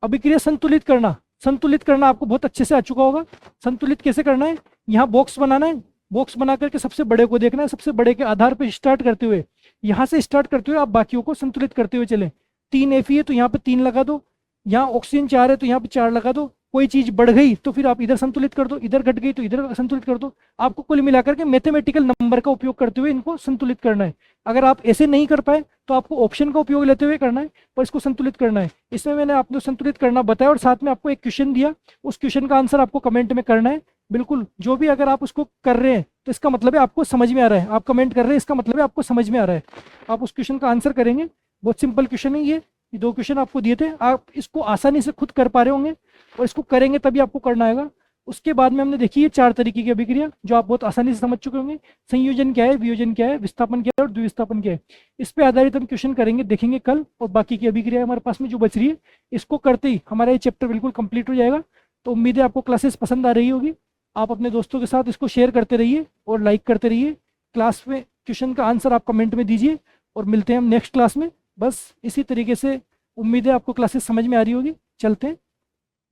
Speaker 1: अभिक्रिया संतुलित करना। संतुलित करना आपको बहुत अच्छे से आ चुका होगा। संतुलित कैसे करना है, यहाँ बॉक्स बनाना है, बॉक्स बना करके सबसे बड़े को देखना है, सबसे बड़े के आधार पर स्टार्ट करते हुए, यहाँ से स्टार्ट करते हुए आप बाकियों को संतुलित करते हुए चलें। 3 Fe है तो यहाँ पे 3 लगा दो, यहाँ ऑक्सीजन 4 है तो यहाँ पे 4 लगा दो। कोई चीज बढ़ गई तो फिर आप इधर संतुलित कर दो, इधर घट गई तो इधर संतुलित कर दो। आपको कुल मिलाकर के मैथमेटिकल नंबर का उपयोग करते हुए इनको संतुलित करना है। अगर आप ऐसे नहीं कर पाए तो आपको ऑप्शन का उपयोग लेते हुए करना है, पर इसको संतुलित करना है। इसमें मैंने आपको संतुलित करना बताया और साथ में आपको एक क्वेश्चन दिया, उस क्वेश्चन का आंसर आपको कमेंट में करना है। बिल्कुल जो भी अगर आप उसको कर रहे हैं तो इसका मतलब है आपको समझ में आ रहा है, आप कमेंट कर रहे हैं इसका मतलब है आपको समझ में आ रहा है। आप उस क्वेश्चन का आंसर करेंगे, बहुत सिंपल क्वेश्चन है ये 2 क्वेश्चन आपको दिए थे, आप इसको आसानी से खुद कर पा रहे होंगे और इसको करेंगे तभी आपको करना आएगा। उसके बाद में हमने देखी है 4 तरीके की अभिक्रिया जो आप बहुत आसानी से समझ चुके होंगे। संयोजन क्या है, वियोजन क्या है, विस्थापन क्या है और द्विविस्थापन क्या है। इस पे आधारित हम क्वेश्चन करेंगे, देखेंगे कल, और बाकी की अभिक्रिया हमारे पास में जो बच रही है इसको करते ही हमारा ये चैप्टर बिल्कुल कंप्लीट हो जाएगा। तो उम्मीद है आपको क्लासेस पसंद आ रही होगी। आप अपने दोस्तों के साथ इसको शेयर करते रहिए और लाइक करते रहिए। क्लास में क्वेश्चन का आंसर आप कमेंट में दीजिए और मिलते हैं हम नेक्स्ट क्लास में। बस इसी तरीके से उम्मीद है आपको क्लासेस समझ में आ रही होगी। चलते हैं,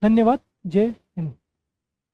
Speaker 1: धन्यवाद, जय